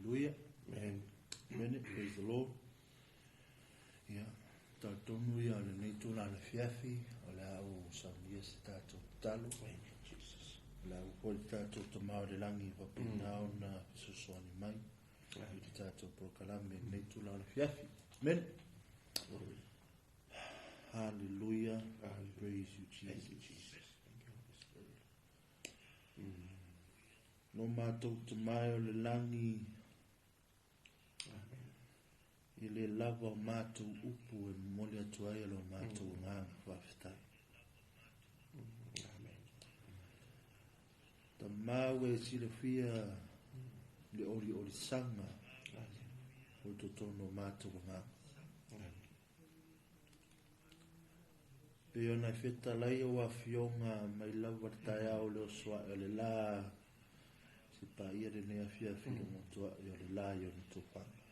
Hallelujah. Amen. Amen. Praise the Lord. Yeah. Tautonu ia le nei tūna le fiafi, o le au saunia se tātou talo. Amen, Jesus. Le au poli tātou to mao le langi wapinao na pisosoani mai. I le tātou prokalame nei tūna le fiafi. Amen. Hallelujah. Praise you, Jesus. Thank you, Jesus. Thank you, Holy Spirit. No mātou te mai o le langi Amen. i le lava o mātou upu e mole atu ai alo mātou nganga whawhitai. Amen. Ta mau e sile fia le ori sanga o to tono mātou nganga. Pe ona feta lai o a fionga mai lava tai au leo soa o le la si pa ia re nea fia filo motua i o le la i o ni tupanga.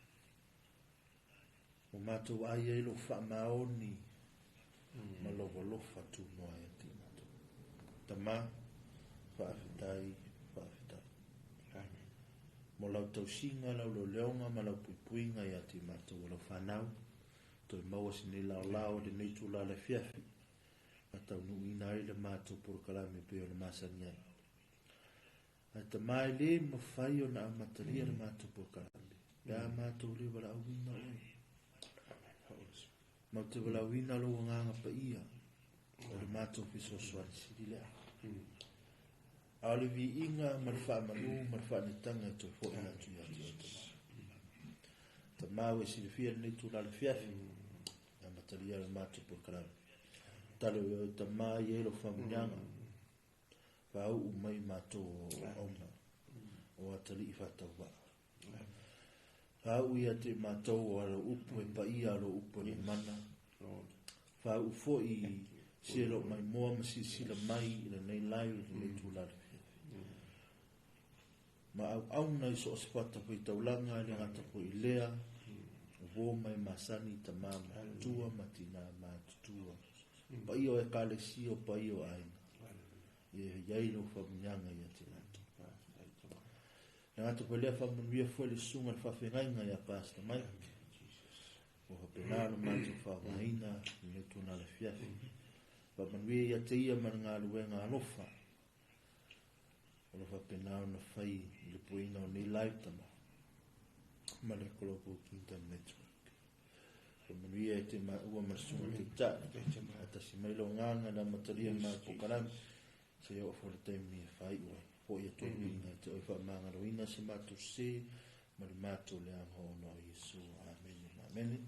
O mātou ai e lo wha maoni ma lofa lofa tu noa e ti mātou. Ta mā, whaafitai. Amen. Mo lau tau singa lau lo leonga ma lau puipuinga i a ti mātou o lau whanau. Toi maua si ne lao de nei tu la le fiafi. A tau nui nai le mātou por kalame pe o le masani ai. A ta mai le ma whai o na amataria le mātou por kalame. Pea mātou le wala awina oi. Ma te wala awina lo nganga pa ia. O le mātou piso swani siri lea. A le vi inga ma le wha manu, ma le wha netanga to fo ina tu ia tu ia. Ta mau e siri fia nei tu la le fiafi. A mataria le mātou por kalame. Talo ta mai e lo whamunyanga. Whau umai mātou auna. O atali i whatau wa. Whau ia te mātou o alo upu e pa ia alo upu ni mana. Whau fo i silo mai moa masi sila mai i le nei lai o le nei tūlare. Ma au auna i so o sipata po i taulanga i le ngata po i lea. Wo mai masani ta mama tua matina mātutua. Pa iyo e kale si o pa iyo aina. Iai no whamunyanga i ati nato. Nga to pelea whamunuia fwe le sunga le whawhengainga i a pasta mai. O hapenano mātu whawahina i le tūna le fiafi. Whamunuia i a te ia man ngā luenga alofa. O le whapenano na whai le puina o nei laitama. Ma le Global Kingdom Network. Whamunuia i te ua masunga te ta. Ata si mailo nganga na mataria ma pukarami. Se o for the time ni fai o po ia to ina te o fa manga roina se matu se ma le matu le ho no Yesu. Amen.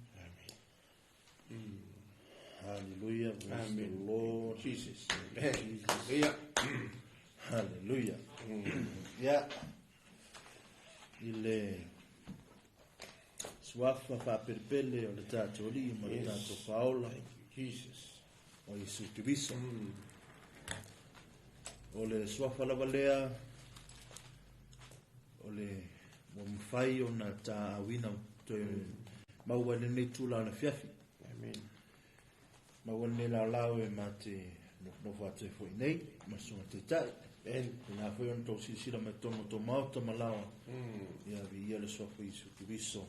Hallelujah. Amen. Lord Jesus. Hallelujah. Hallelujah. Ya. Ile swafa fa perpelle o le tato li ma le tato Paola. Jesus. O Yesu Kristo. O le swafa lava lea, o le mwamwhai o na ta awina maua le nei tūla na fiafi. Amen. Maua le la lau e ma te no whate fwoi nei, ma sunga te tai. Amen. Nā whai on tau sisira me tono to mauta malawa. Ia vi ia le swafa Isu Kristo.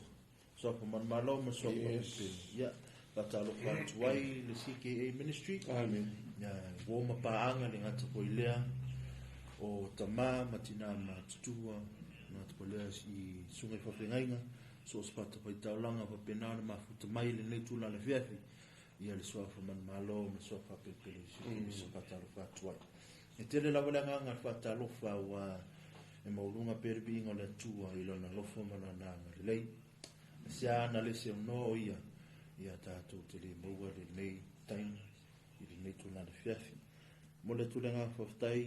Swafa man malo ma swafa pēni. Ia, patalo whatuai le CKA Ministry. Amen. Ya, woma paanga le ngata po ilea o tama matina matutua na te polea i sunga i whawhengainga so spata pa i taulanga pa penana mafuta mai le nei tūla le fiafi ia le swafa man malo me swafa pepele si patalo whatuai e tele lawa le nganga whatalo whaua e maurunga perbi ingo le tua i lona lofo manananga le lei se ana le se no ia tātou te le maua le nei taina i le nei tūna le fiafi. Mo le tūlenga whaftai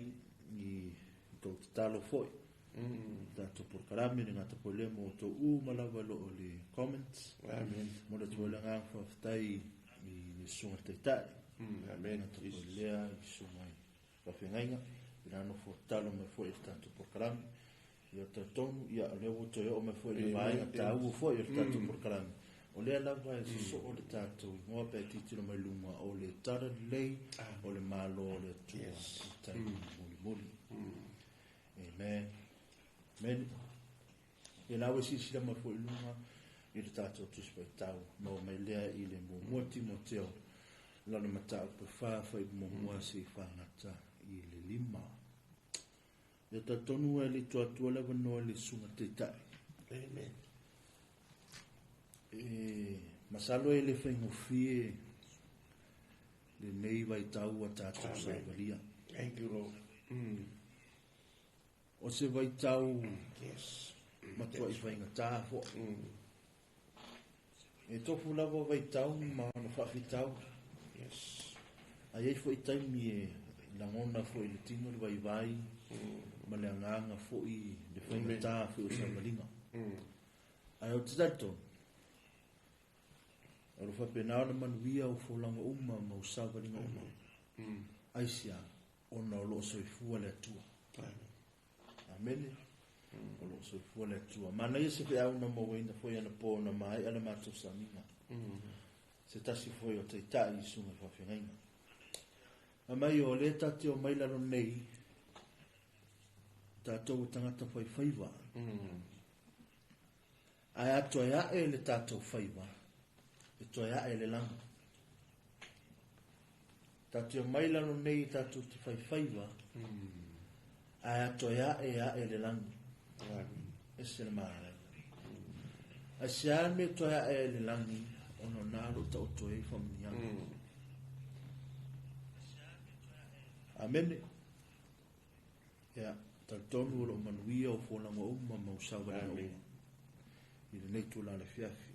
i tau te talo foi. Tātou por karame ni ngata po le mo tau malawa lo o le comments. Amen. Mo le tūlenga whaftai i le sunga te tai. Amen. Ngata po lea i sunga i whawhengainga. I rano fo talo me foi i tātou por karame. Ia tātonu, ia lewo to o me foi le vaenga tāu foi i tātou por karame. O lea lawa e so o le tātou ngoa pe titilo mai lunga o le tara lei o le malo o le tua tai muli. Amen. Amen. e la we sisi ma fo ilunga i le tātou tuspai tau ma mai lea i le mua Timoteo lana matau pe whawhai mua se whangata i le 5 e ta tonu e le tuatua lewa noa le sunga te tai Amen. masalo e le whaingofie le nei vai tau a tātou sa valia Thank you, Lord. o se vai tau Yes. matua i whainga tāwho Mm. e tofu lava vai tau ma no whawhitau Yes. a iei fo i taimi e langona fo i le tino le vai vai ma le anganga fo i le whainga tā fo i sa valinga ai o te tato o lo whapenao na manuia o fo langa uma ma o sa valinga uma ai sia ona o lo soifua le atua amene o lo soifua le atua mana ia se au na mawina foi ana po na mai ala matou samina se tasi foi o teitai i sunga whawhingainga a mai o le tate o mai laro nei tatou tangata whai whaiva ai ato ia e le tatou whaiva e to ia e le langa tate o mai laro nei tatou te whai whaiva ai ato ia e le langa e se le maare a se ame to ia e le langi ono naro ta oto e whamnianga amene ia tonu o manuia o fōlanga uma mausawa na uma i le nei tūla le fiafi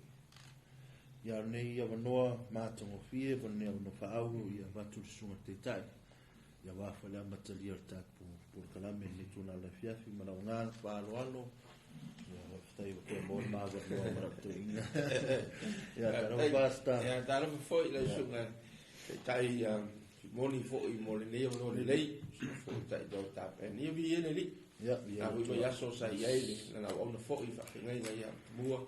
ia nei ia wanoa mātango fie vane au no whaau ia watu sunga te tai ia wafa lea matalia o tāku por kalame nei tūla le fiafi mana o ngā whaaloalo ia waftai o kia mō māwa noa marapto inga ia tarau pasta Ia tarau foi le sunga te tai moni foi mo le nei o le lei fo tai do tap e ni vi ene li ia a vi ya so sai ai na o na foi fa que ngai ia mua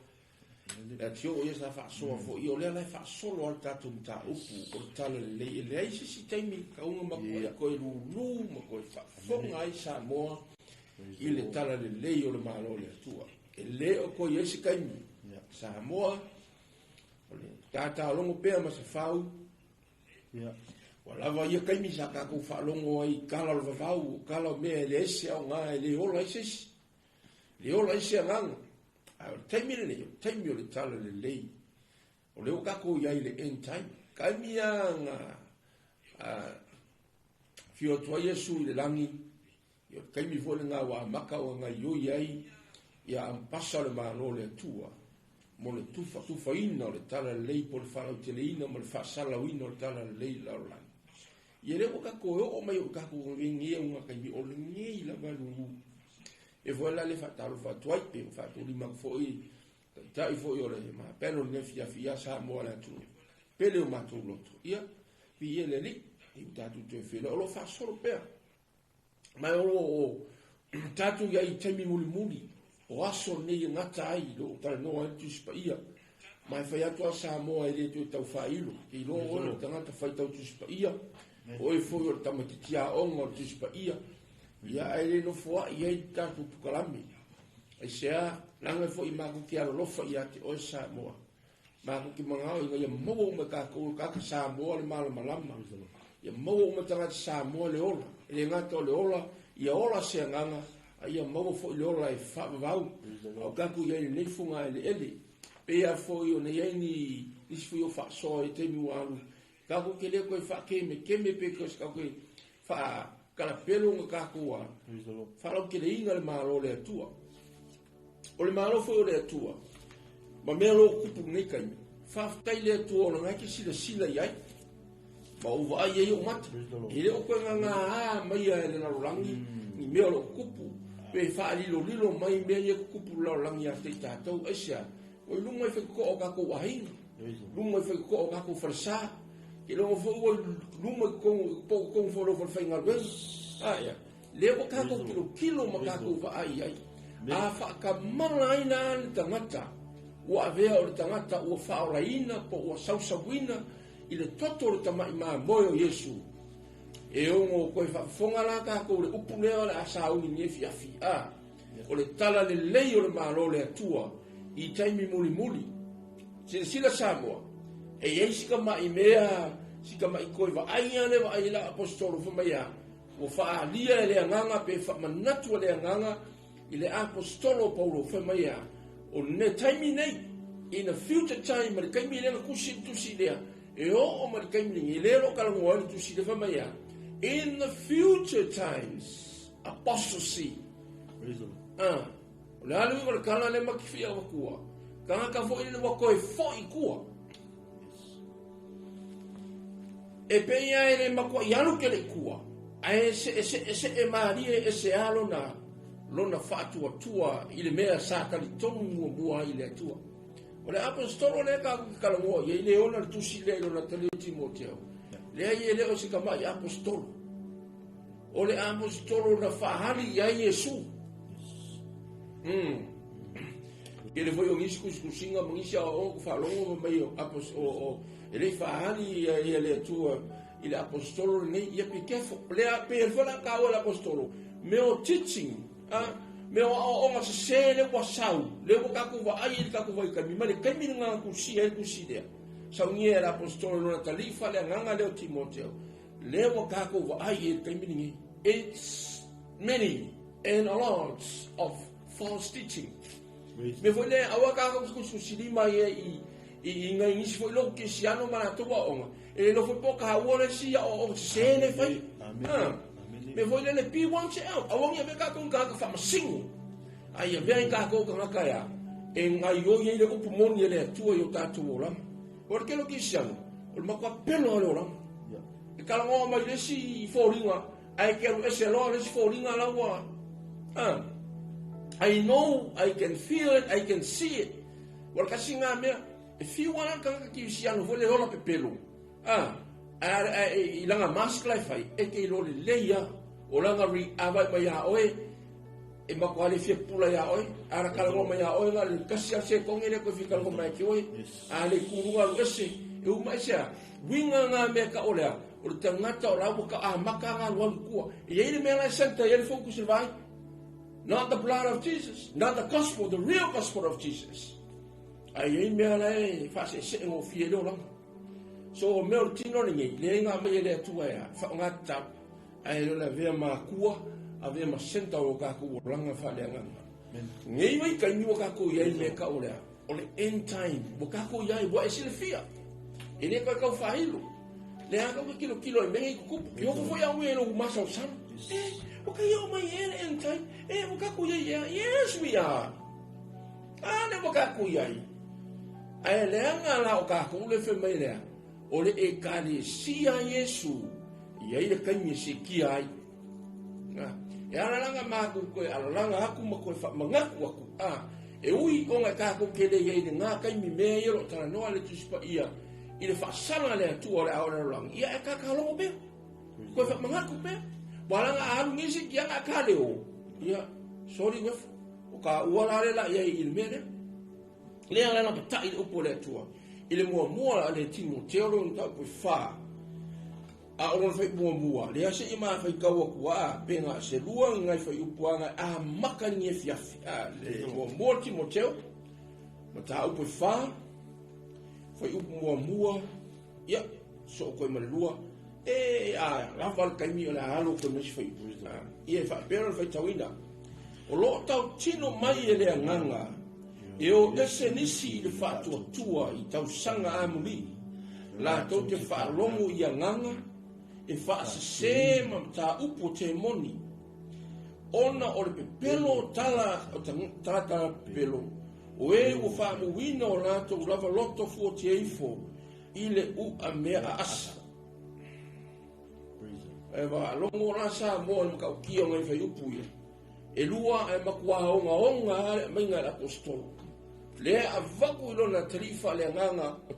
la tio ia sa fa so fo io le la fa solo al tatu ta upu o tale le le si tai mi ka un ma ko lu ma ko fa fo ngai sa mo i le tala le le o le malo le tua e le o ko ia si kai mi sa mo o le tata longo pe ma se fau ia wala va ia kai mi sa ka ko fa longo ai kala lo vau kala me le se o nga le o la se le o la se nga a taimi le tala le le o le o ka ko ia le end time kai mi nga a fio to yesu le langi io kai mi vo nga wa maka o nga yo ai ia ampasa le malo le tua mo le tufa ina le tala le por fa o te le ina mo le fa sala wino le tala le la la ia le o ka ko o mai o ka ko ringi e unha kai mi o le ngi la valu e vola le fa talo fa toi pe fa to li mang foi tai foi o le ma pelo ne fia sa mo la tu pele o ma tu loto ia vi ele li i tatu te filo lo fa solo pe ma o tatu ia i temi muli o aso nei ngata ai lo tala no antu spa ia ma fa ia to sa mo e le tu tau fa ilo i lo o tanga ta fa tau tu spa ia o e foi o tamatitia ongo tu spa ia ia ele no fo ia i tatu pukalami ai sea nanga fo i maku ki alo lofa ia te o sa mo maku ki mangao ia mo me ka ko ka sa mo le mal malama ia mo me tanga sa mo le ola le ngata le ola ia ola se nganga ia mo fo le ola e fa vau o ka ku ia le funga ele pe ia fo io ne ia ni isfu fa so e te mi walu ka ku ke le ko fa ke me pe ko ska ko fa kala pelo nga ka ku wa fa lo ke le inga le malo le tua o le malo fo le tua ma me lo ku pu nei kai fa tai le tua no nga ke sila ia ma o va ia o mat ile o ko nga ma ia le na rangi ni me lo ku pu pe fa lilo mai me ia ku pu lo rangi a te tatou asia o lu mai fe ko ka ko wahin lu mai fe ko ka ko farsa ke lo fo lu mai ko fo lo fa ngal ben aya le o ka ko kilo ma ka ko va ai a fa ka malaina tangata wa vea o tangata o fa o laina po o sausawina ile toto le tamai ma moyo Yesu e o ko fa fonga la ka ko le upule o la sa o ni fiafi a o le tala le lei o le malo le atua I taimi muli muli sila Samoa e ei sika mai mea sika mai koe va aia le va aia apostolo fa mai o fa alia le anganga pe fa manatu le anganga I le apostolo Paulo fa mai o ne taimi nei in a future time ma kai mi le kusi tu si le e o ma kai mi le lo kala mo tu si le fa mai in the future times apostasy le alu ko kala le makifia wa kua kanga ka fo ile wa ko fo I kua e pe ia ile makua yalu ke le kua ai se e marie e se alo na lona fatu tua ile mea sa ka li tonu mua ile tua o le apostolo le ka kala mo ye ile ona tu si le lona tele Timoteo le ai le o se ka mai apostolo o le apostolo na fahali ya Yesu ele foi o risco singa mongisia o fa longo mai apostolo ele fahali ya ile tua ile apostolo ne ia pikefo le pe fola ka o apostolo meu teaching meu o se le wasau le ka ku va ai ka ku vai ka mi male ka mi nga ku si de sa ni era apostolo na talifa le nga le Timoteo le ka ku va ai ka mi ni it's many and a lot of false teaching me foi le awa ka ku si di mai I nga ni foi lo que si ano mana to wa e lo foi poka o le si o se le fai me foi le pi wan se awang ia ka kong ka fa masing ai ia ka ko ka ka ya e ngai yo ye le ko moni le tu yo ta tu ora porque lo que siamo o ma kwa pelo le ora e kala ngo mai le si foringa ai ke ese lo le si foringa la wa I know I can feel it I can see it porque singa me if you want ka ki siano foi le ola pe pelo ilanga maskla fai e ke lo le leia o langa ri ava mai a oe e ma kwale fie pula ya oe ara kala go mai a oe nga le kasia se kongele ko fika go mai ki oe a le kurunga ese e u mai sia winga nga me ka olea o le tangata o labu ka a maka nga luan kua e ele me la senta ele focus vai not the blood of Jesus not the gospel the real gospel of Jesus ai e me la e fa se ngo fie lo langa so me o tino ni le nga me le tua ya fa nga tap ai lo la vea ma kua a vea ma senta o ka ku langa fa le nga ngai mai ka ni o ka ku ye me ka o le end time o ka ku ya bo e sile fia e le ka ka fa hilo le anga ko kilo e me ku yo ko foi a we lo ma so san o ka yo mai end time o ka ku ya yes we are le o ka ku ya ai le anga la o ka ku le fe mai le o le e kare sia Yesu ia ia kaimi se ki ai e ala langa maku koe ala langa aku ma koe mangaku aku e ui o nga ka ko kele ia nga kaimi me ia lo tana noa le tuspa ia i le whaasanga le atu o le aora lang ia e ka kalongo pe koe mangaku pe wala nga aru ngisi ki anga ka leo ia sorry wef o ka uala la ia i le mene le ala na patai upo le atua ile mua le Timoteo lo nta ko fa a o fai mua le ase I ma fai kaua kua penga se lua ngai fai upuanga a makani e fiafi le mua Timoteo ma ta upo fa fai upu mua ia so ko ma lua la val kai mi la alo ko me fai ia fa pero fai tawina o lo tau tino mai ele nganga e o ese nisi le fatu tua I tau sanga amuli la tau te whaalongo I nganga e whaasese ma ta upo te moni ona o le pepelo tala o tala pepelo o e o whaamuwina o lato lava loto 48 I le u a mea a asa e whaalongo rasa mo le mkau kia ngai whai upu ia e lua e makua onga mainga apostolo le avaku lona tarifa le nganga o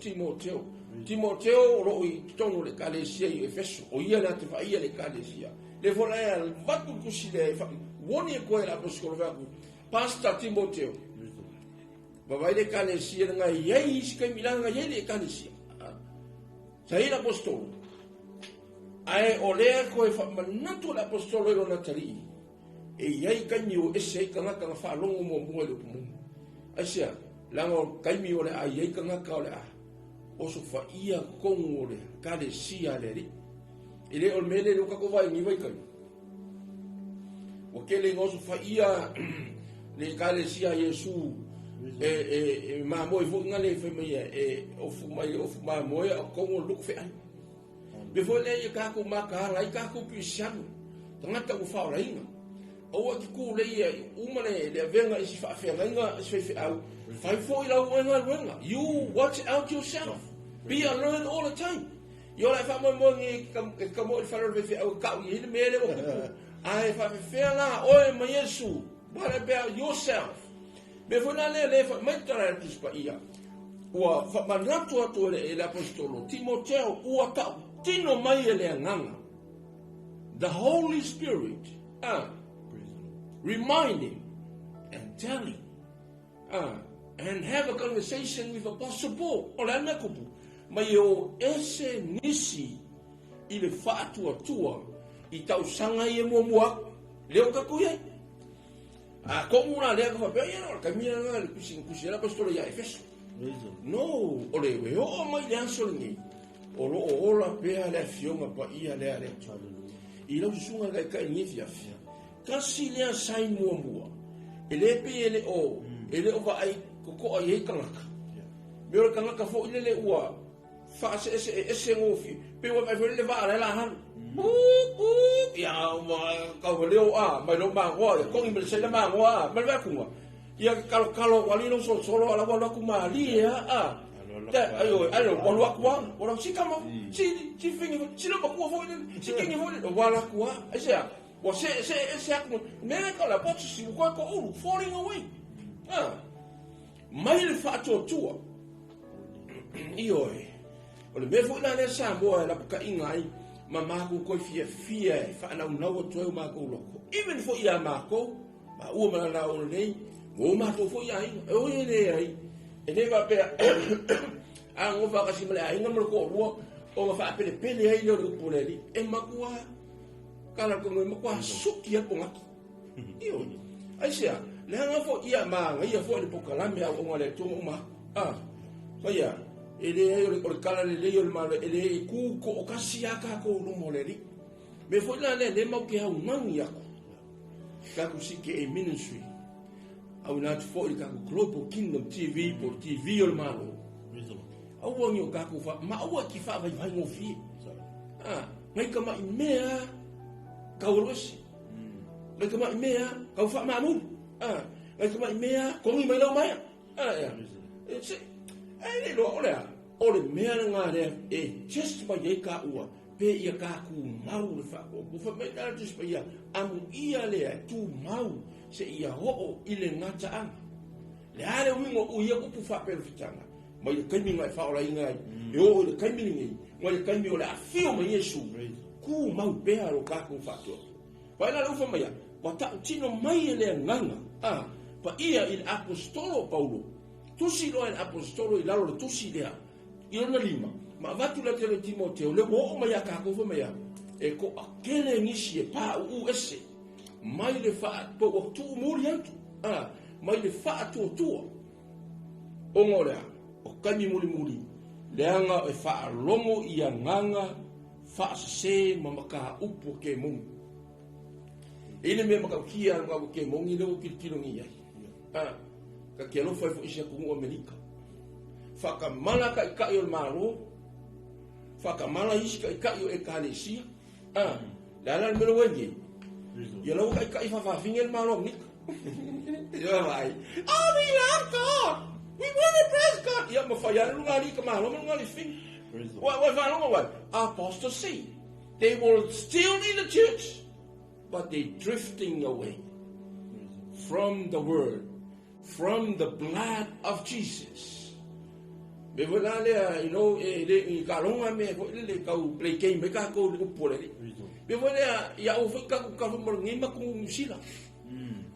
Timoteo ro I tonu le kalesia I Efeso o ia na te faia le kalesia le fola e vatu kusi le woni ko era apostolo vaku Pastor Timoteo vai le kalesia nga ye iska milanga ye le kalesia sai apostolo ai o le ko e fa manatu l'apostolo lona tari iai kaimi o ese kangaka nga whaalongo mo mua le pumungu. Asia, lango kaimi o le a iai kangaka o le a. Oso whaia kongo o le kare sia le ri. Ile o le mele le kako vai ngiwai kai. Wakele ngoso whaia le kare sia Yesu ma moi fu ngale fe me ofu ma moi o kongo luk fe ai. Before le ka ku maka lai ka ku pisanu. Tangata ku fa lai nga. O ki ku le umane le venga isi fa fe nga isi fe au. Fai fo ila wenga. You watch out yourself. Be alert all the time. Yo la fa mo ngi kam mo fa le fe au ka ni me le o. Ai fa fe la o ma Yesu. What about yourself? Before le fa metara tu spa ia. Ua fa manatu atu le apostolo Timoteo ua ta tino mai le nganga. The Holy Spirit reminding and telling and have a conversation with Apostle Paul o le anakupu mai o ese nisi i le whaatua tua i tau sanga i e mua leo ka kuia ko muna lea ka whapea ia ka mia nga le kusi la apostolo ia Efeso no o le we o mai le ansolingi o lo o la pea le fionga pa ia le ale i lo sunga ka ni fia kasi le sai mua ele pe ele o va ai ko ai kangaka me o kangaka fo ile ua fa ese ngofi pe wa vai le va la han ya ka o leo mai lo ma wa ko i me se le ma wa me va kuma ia kalo wali lo solo ala wala kuma lia ayo wala kwa wala sikama si fingi si lo kwa fo si kingi fo wala kwa asia wa se me ka la pot si ko falling away mai le fa tua io o le me fo na le sa mo la ka ingai mama ko fia fa na no to ma ko loko even fo ia ma ko ma u ma na o nei mo ma to fo ia o ile ai e ne va pe a ngo va ka simle ai ngam ko ro o ma fa pe ai lo ko le e ma ko kala ko ma ko suki ko ngaki io ai sia le nga fo ia ma ia fo le pokala me o ngale to ma ia ele o kala le o ma ele ku ko kasia ka ko no moleri me fo la le ma ke ha un ya ka ku si ke ministry au na fo ka ku global kingdom TV por TV o ma au wangi o ka ku fa ma au ki fa vai ngo fi mai ka ma mea ka urosi mai ka ma mea ka fa ma mu mai ka ma mea ko mi mai lo mai ai lo o le mea nga le just pa ye ka ua pe ia ka ku mau le fa ko fa me ta just pa ia amu ia le tu mau se ia ho i le ngata an le ale wingo u ia ku fa pe fitanga mai le kaimi mai fa ola inga yo le kaimi ni mai le kaimi o le afio mai Yesu ku mau pe aro ka ku fa to pa ina lu fa mai wa ta tino mai le nganga pa ia il apostolo Paulo tusi lo il apostolo il lalo tusi le io na lima ma vatu la tele Timoteo le mo ma ya ka ko fa ya e ko akele nisi e pa u ese mai le fa to o tu muri antu mai le fa to o ngora o kami muri le anga e fa longo ia nganga fa se mamaka upo ke mung ele me maka kia nga ke mung ile o kitilo ngi ya ka ke lo fa fo isia ku Amerika faka mala ka yo maro faka mala iska ka yo ekalesia la la me lo wengi yo lo ka fa fingel maro nik yo vai we love God we want to praise God ya mo fa ya lu ngali ka maro mo ngali fing what fa lo what apostasy they will still in the church but they drifting away from the word from the blood of Jesus. Me vola le le kalonga me le ka play game me ka ko le pole me vola ya o ka mo ngi ma ku sila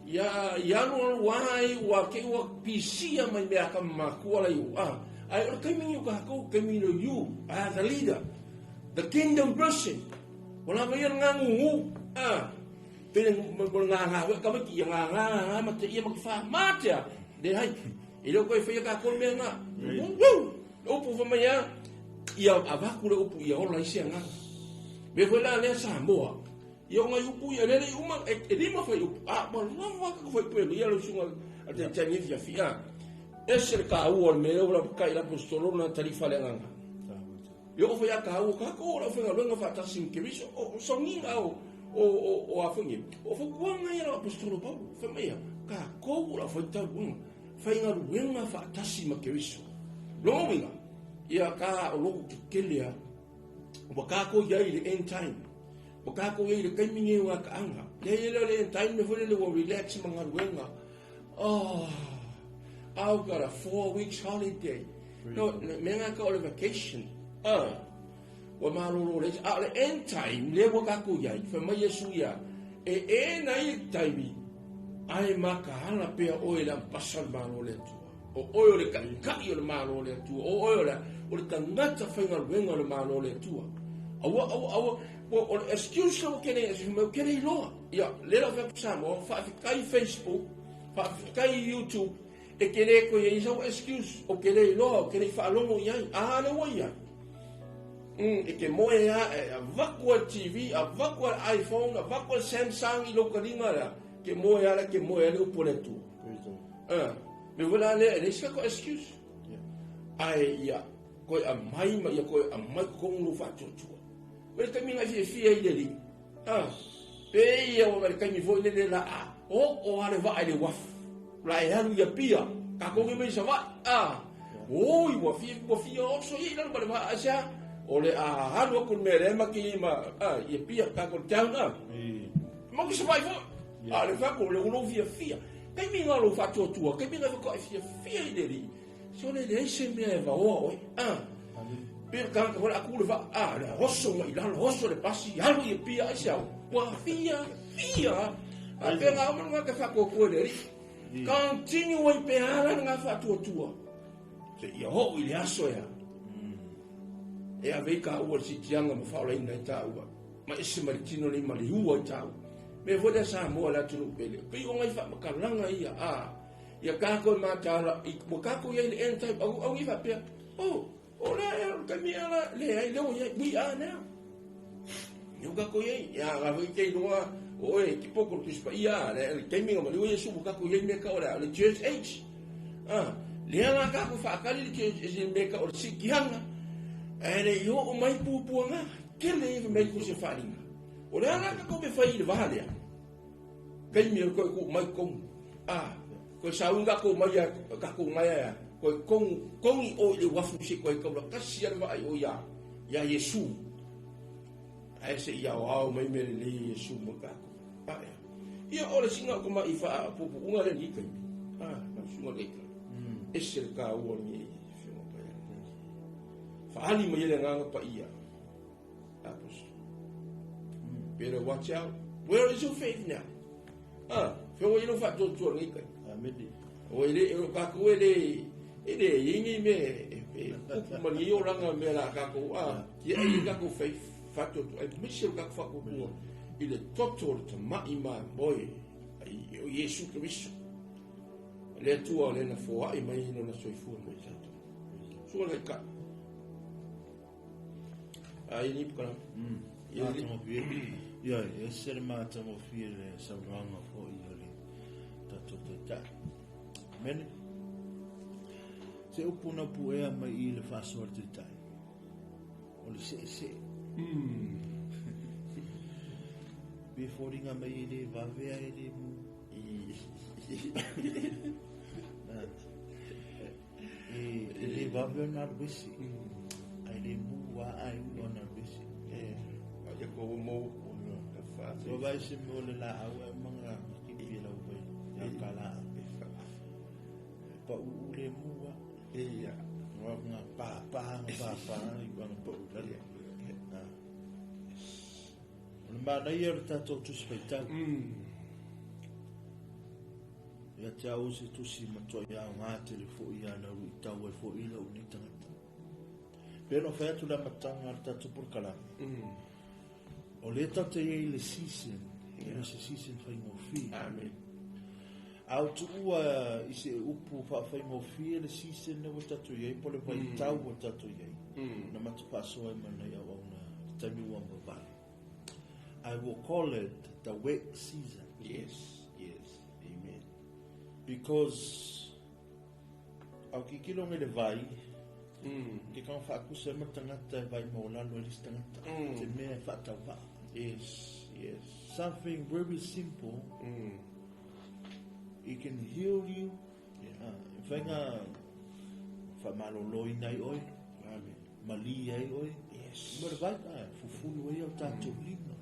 ya no wai wa ke wa pisia mai me ka ma ku ala yu ai o caminho ka ko caminho you as a leader the kingdom person wala me ngangu pele nga ka ki nga ma te ia ma fa matia de hai i lo ko fa ka ko me nga o pu fa ma ia avaku le upu ia ola isi nga me foi la le Samoa ia nga upu ia le uma e lima foi upu ma lava ka foi pe ia lo sunga ate tani fia esse ka o me o la ka ila apostolo na tarifa le nga yo foi ka o ka ko la foi nga fa ta sim ke biso o songinga o afungi o fo kuanga ia apostolo pa fa me ka ko la foi ta fa nga ruenga fa ta sim ke biso lo winga ia ka o loku kekelea o ka ko ia i end time o ka ko ia i kaimingi wa ka anga le end time me foi le wo relax manga ruenga I've got a 4 weeks holiday no me nga ka o vacation wa malo le end time le wo ka ko ia fa mai yesu ia na i time ai maka hala pe o ila pasal malo le o oyo le kai o le malo le tu o oyo o le tangata whainga ruenga le malo le tua. Awa, o le excuse o kene, o kene i loa. Ia, lera whea Samoa, whaafikai Facebook, whaafikai YouTube, e kene ko ia isa o excuse, o kene i loa, o kene i whaalongo iai, ahane wa iai. E ke moe a vakua TV, a vakua iPhone, a vakua Samsung i loka ringa rea, ke moe ale upone tu. Me wala le, e ska ko excuse. Ai, ia, koe a mai ma ia koe a mai kongu fa chochua. Wele kami nga fia i leli. Pe ia wale kami fo lele la o ale va ale waf. La e halu ia pia. Ka kongi me sa va. Oi wa fia oso i la ba va asa. Ole a halu ko me re ma ki ma ia pia ka ko tau na. Mo ki sa vai fo. Ale fa ko le lo fia. Kami nga lo fa chochua. Kami nga ko fia i leli. So le se me va o per kan ko la ku le va la rosso ma ila rosso le pasi algo e pia sia wa fia a pe nga ma ka fa ko le continue e pe ala nga fa tua se ia ho ile aso ya e ave ka o si tianga ma fa la ina ta ma ese maritino le mali ua ta me vo da sa mo la tu pele pe o ngai fa ka langa ia ia kako matala i kako ia le enta au i va pe ora ka mi ala le ai le we are now eu kako ia ga vi ke no ki poco tu spa ia le ke mi no le ia su kako ia me ka ora le church age le ala kako fa ka le church age me ka ora si kianga ele yo o mai puanga ke le me ku se faringa ora ala kako me fa i va le ke mi ko mai kom ko saunga ko mai ko kongi o le wafu se ko ka kasi ya vai o ya Yesu ai se ya o mai me le Yesu mo ka ia ora singa ko mai fa pupu unga le ni kai na sunga le ese ka o ni fa ali mo ile nga pa ia pero watch out, where is your faith now? Fe o ilo fa to ni kai o ele o ka ko ele yingi me o mani o ranga me la ka ko ki ai ka ko faith fato ai misho ka fa ko mo ile total to mai boy ai o Yesu Cristo le tu o le na fo ai mai no na soifu mo tanto so le ka ai ni para ia e ser mata mo file sa ranga fo ile tato ta men se upuna puea mai i le fasorte tai o le se be foringa mai i le vavea i le mu e le vavea na rwesi ai le mu wa ai o na rwesi ya ko mo o vai se mo le la awe manga ki ki la uwe ya kala pa ule mua ia nga pa i bang po dali le mana ia ta to tu speta ya tau se tu si mato ya nga telefo ia na ru tau e fo ila unita pero fa tu la matanga ta tu por kala o le ta te le sisi Ia se season whaingofi. Amen. Au tu ua i se upu whaingofi le season na watatu iei, pole vai tau watatu iei. Na matupasoa I mana ia wauna taimi ua mawai. I will call it the wet season. Yes, yes. Amen. Because au ki kilonga le vai, ke kau whaakusa ma tangata vai maulano elis tangata. Te mea whaatau wha. Yes, yes. Something very simple, it can heal you. Whainga whamaloloi nai oi, mali ai oi. Yes. Mara vai fufulu ai au tātou lima.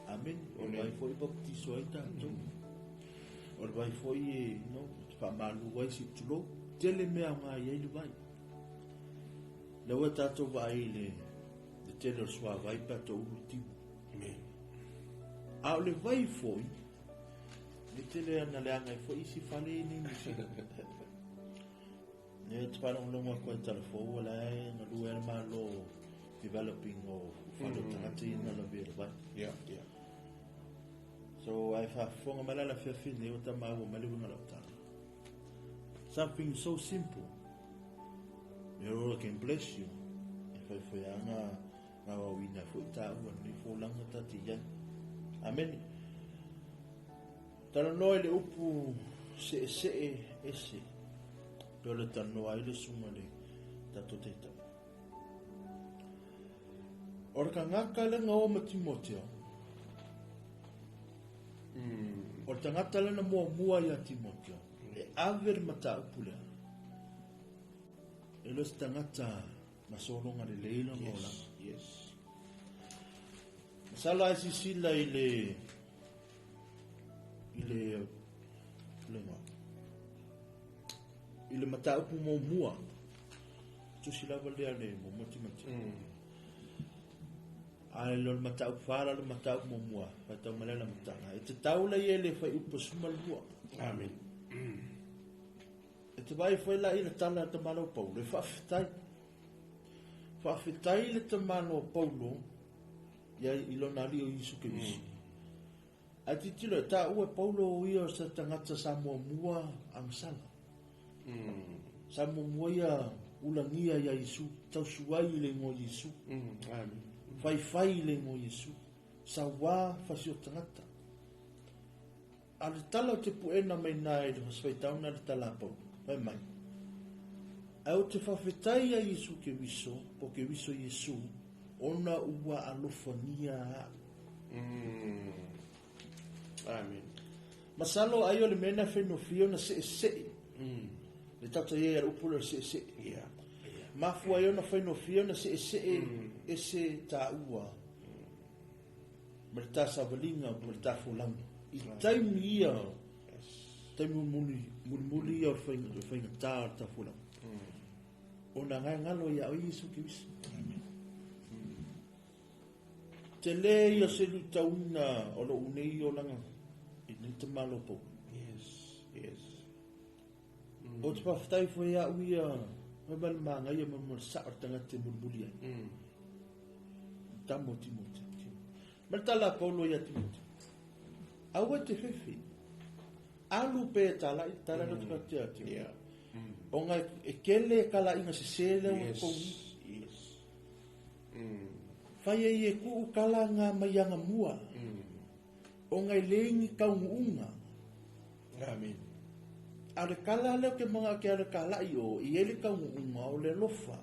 Amen. O vai foi baptiso ai tātou. O vai foi, whamalu ai si tulo. Tele mea ngā iei le vai. Le ua tātou vai le tele o swa vai pato uru timu. Amen. Au le vai foi, le tele ana le angai foi isi whale ni misi. Ne te whanau longa koe telefo, la e na lua e malo developing o whalo tangata ina la vera vai. Yeah, yeah. So I have fonga malala whiawhine o tamau o maliwinga lau tāna. Something so simple. Your Lord can bless you. If I whaianga ngā wawina fwoi tāua ni fōlanga tati iai. Amen. Tana noe le upu se ese. Peo le tana noa ile sunga le tato teitau. Ora ka ngaka le ngā oma Timoteo. Ora ta ngata le na mua ia Timoteo. E aver mata upulea. E los ta ngata masolonga le leila ngola. Yes. Sala isi sila ile mata upu mua. Tu sila valea le moti. Ai lor mata upu fara le mata upu mua. Pata umalela matanga. E te taula i ele fai upu sumalua. Amen. E te vai foi la i le tala te malo Paulo. E whaafitai. Whaafitai le te malo Paulo. Ia ilona li o Isu ke Isu. A ti tilo e ta ua Paulo o ia sa tangata sa mua ang sala. Sa mua ia ulangia ia Isu. Tau suai le ngo Isu. Amen. Fai le ngo Isu. Sa wā fasio tangata. A le tala te puena mai nai le haswaitauna le tala Paulo. Vai mai. Au te whawhetai a Isu ke wiso, po ke wiso Isu, ona ua alofania. Amen. Masalo ayo le mena whenofio na se. Le tata ia era upula se. Yeah. Mafu ayo na whenofio na se ese ta ua. Merita savalinga, merita fulanga. I taimi ia, taimi muli ia whainga tā ta fulanga. Ona ngai ngalo ia o Isu ki wiso. Te le ia se lu tauna o lo unei o langa I ni te malo po. Yes. O te pawhatai fo ia uia mabal maanga ia mamar saar tanga te mulmuli ai. Tamo Timoteo. Martala Paulo ia Timoteo. Aua te whewhi. Alu pe tala I tala na tuka te ati. Yeah. O ngai e kele kala inga se sele o Yes. kouni. Yes. Whai e ku kala ngā maianga mua. O ngai leingi kaungunga. Amen. Are kala leo ke mga ke are kala I o I ele kaungunga o le lofa.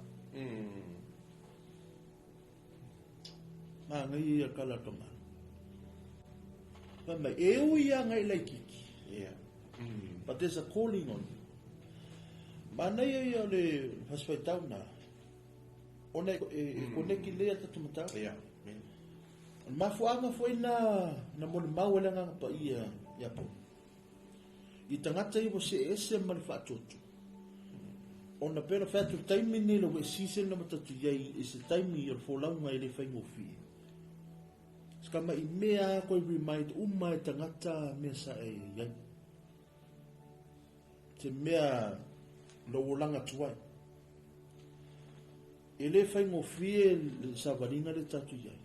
Maa ngai ia kala tonga. Wha mai e ui a ngai laikiki. Yeah. But there's a calling on you. Mana ia le haswaitau na. Ona e koneki lea tatumatau. Yeah. Mafuanga foi na mole mau ele nga pa ia po. I tangata I se ese mal fatotu. Ona pera fatu taimi ni lo we season na matatu yai is the time I fo launga ele fai ngofi. Skama I mea ko remind uma tangata mea sa e yai. Te mea lo langa tuai. Ele fai ngofi le savarina le tatu yai.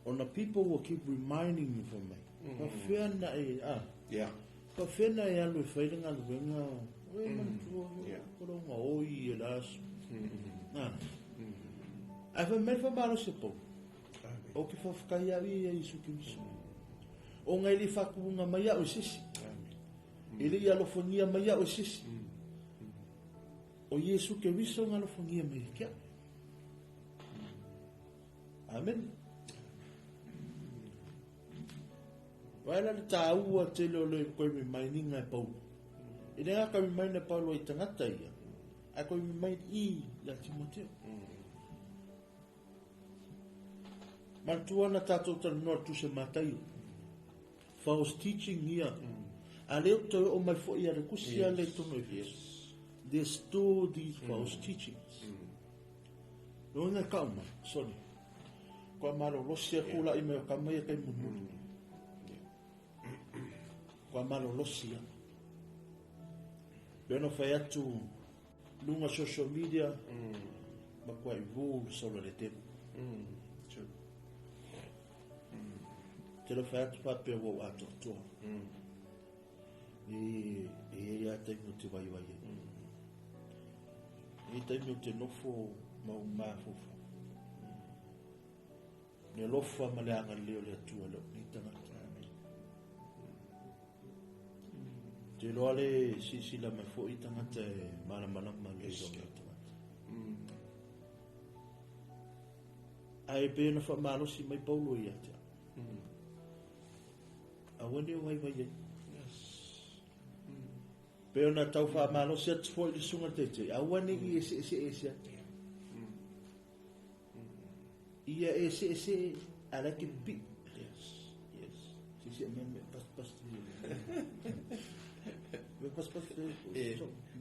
On the people will keep reminding me for me. Pawhena e Yeah. Pawhena e alu e whairinga luenga. Oe mantua. Yeah. Koronga oi e lasu. Ai wha mei whamaro se po. O ki whawhakai au i e isu ki miso. O ngai li whakuunga mai au sisi. Ili i alofongia mai au sisi. O Yesu ke wiso ngā alofongia mai kia. Amen. Waila le tā ua te leo le koe me mai ni ngai Paulo. I rea ka me mai na Paulo i tangata ia. A koe me mai i la Timoteo. Mantua na tātou tana noa tu se matai. False teaching ia. A leo te o mai fo ia re kusia le tono i they store these false teachings. No nga kauma, sorry. Kwa malo losia kula i meo kamai kai munu. Kwa malo losia. Beno fai atu lunga social media ma kwa i vūru saula le temu. Te lo fai atu pape wau ato toa. E ia taimu te vai vai. E taimu te nofo mau mafofa. Ne lofa ma le anga leo le atua leo ni tangata. Te loa le sisila mai fo i tangata e mana ma le leo le tangata. Ai pe na fa malosi mai Paulo ia te. A wene o vai vai e. Pero na tau wha malosi atu fo i le sunga te te. A wene i ese ate. Ia ese ala ki pi. Yes. Si me pas. Me pas.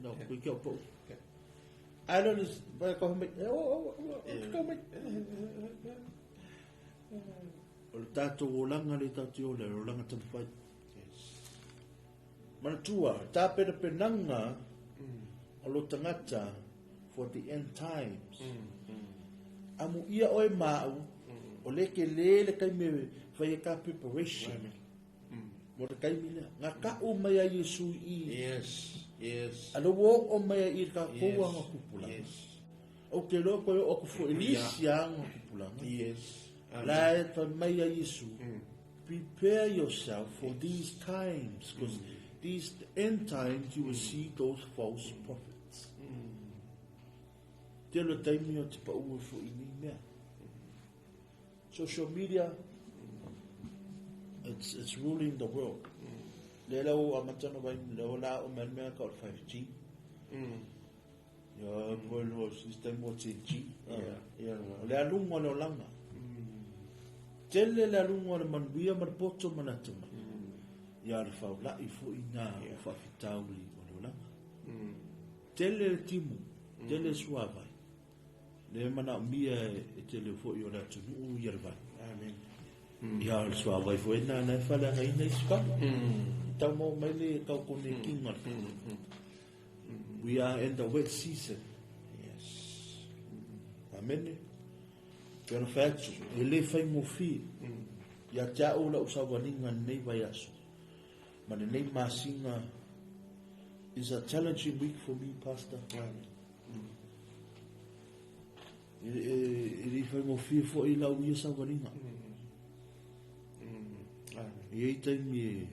No, we go po. I don't is vai ko me. Ko me. O tato o langa le tato o le langa te fai. Mana tua, tā pera penanga o lo tangata for the end times. Amu ia oe mau, o leke lele kai me whai ka preparation. Mo te kai mila, ngā ka o mai a Yesu i. Yes. Alo wo o mai a i ka koua ngā kupula. O te lo koe o ku fo elisia ngā kupula. La e ta mai a Yesu. Prepare yourself for these times, because these end times you will see those false prophets. Te lo taimi o te pa ua fo i ni mea. Social media, it's ruling the world. Le lau a matana vai leo la o man mea ka o 5G. Ya bueno system o te G. Le alunga no langa. Tele le alunga le manuia marpoto manatuma. Ya le fa la I fo ina o fa fitauli o le langa. Tele le timu, tele suava. Le mana mia e tele fo I o la tunu ia le vai. Amen. Ya le suava fo ina na fa la ina iska. Tau mo mai le kau kone kinga. We are in the wet season. Yes. Amen. Pero fatu, ele fai mo fi. Ya tia o la usawaninga nei vai aso. But the name Masinga is a challenging week for me, Pastor. If I'm of fear for ila uia sa waringa. I eitai me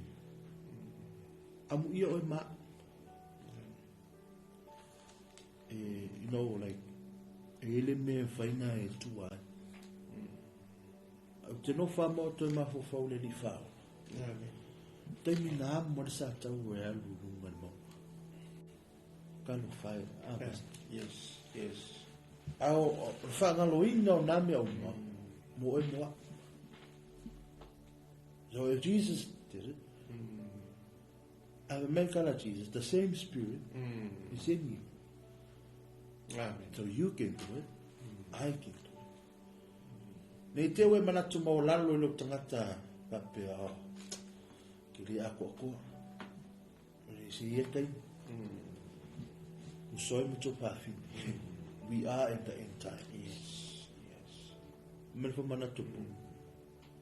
amu ia oi ma. You know, like ele me faina e tua. Te no fa mo to ma fo fa le li fa. Taimi na mo sa tau e alu lunga mo. Kalu fai. Yes. Au fa ngalo ina na me au mo e mo. So if Jesus did it, I will make Jesus, the same Spirit is in you. Amen. So you can do it, I can do it. Nei te we manatu mau lalo lo tangata pape a kiri ako ako. Nei si e kai. Usoi mucho pafi. We are in the end time. Yes. Melfo manatu.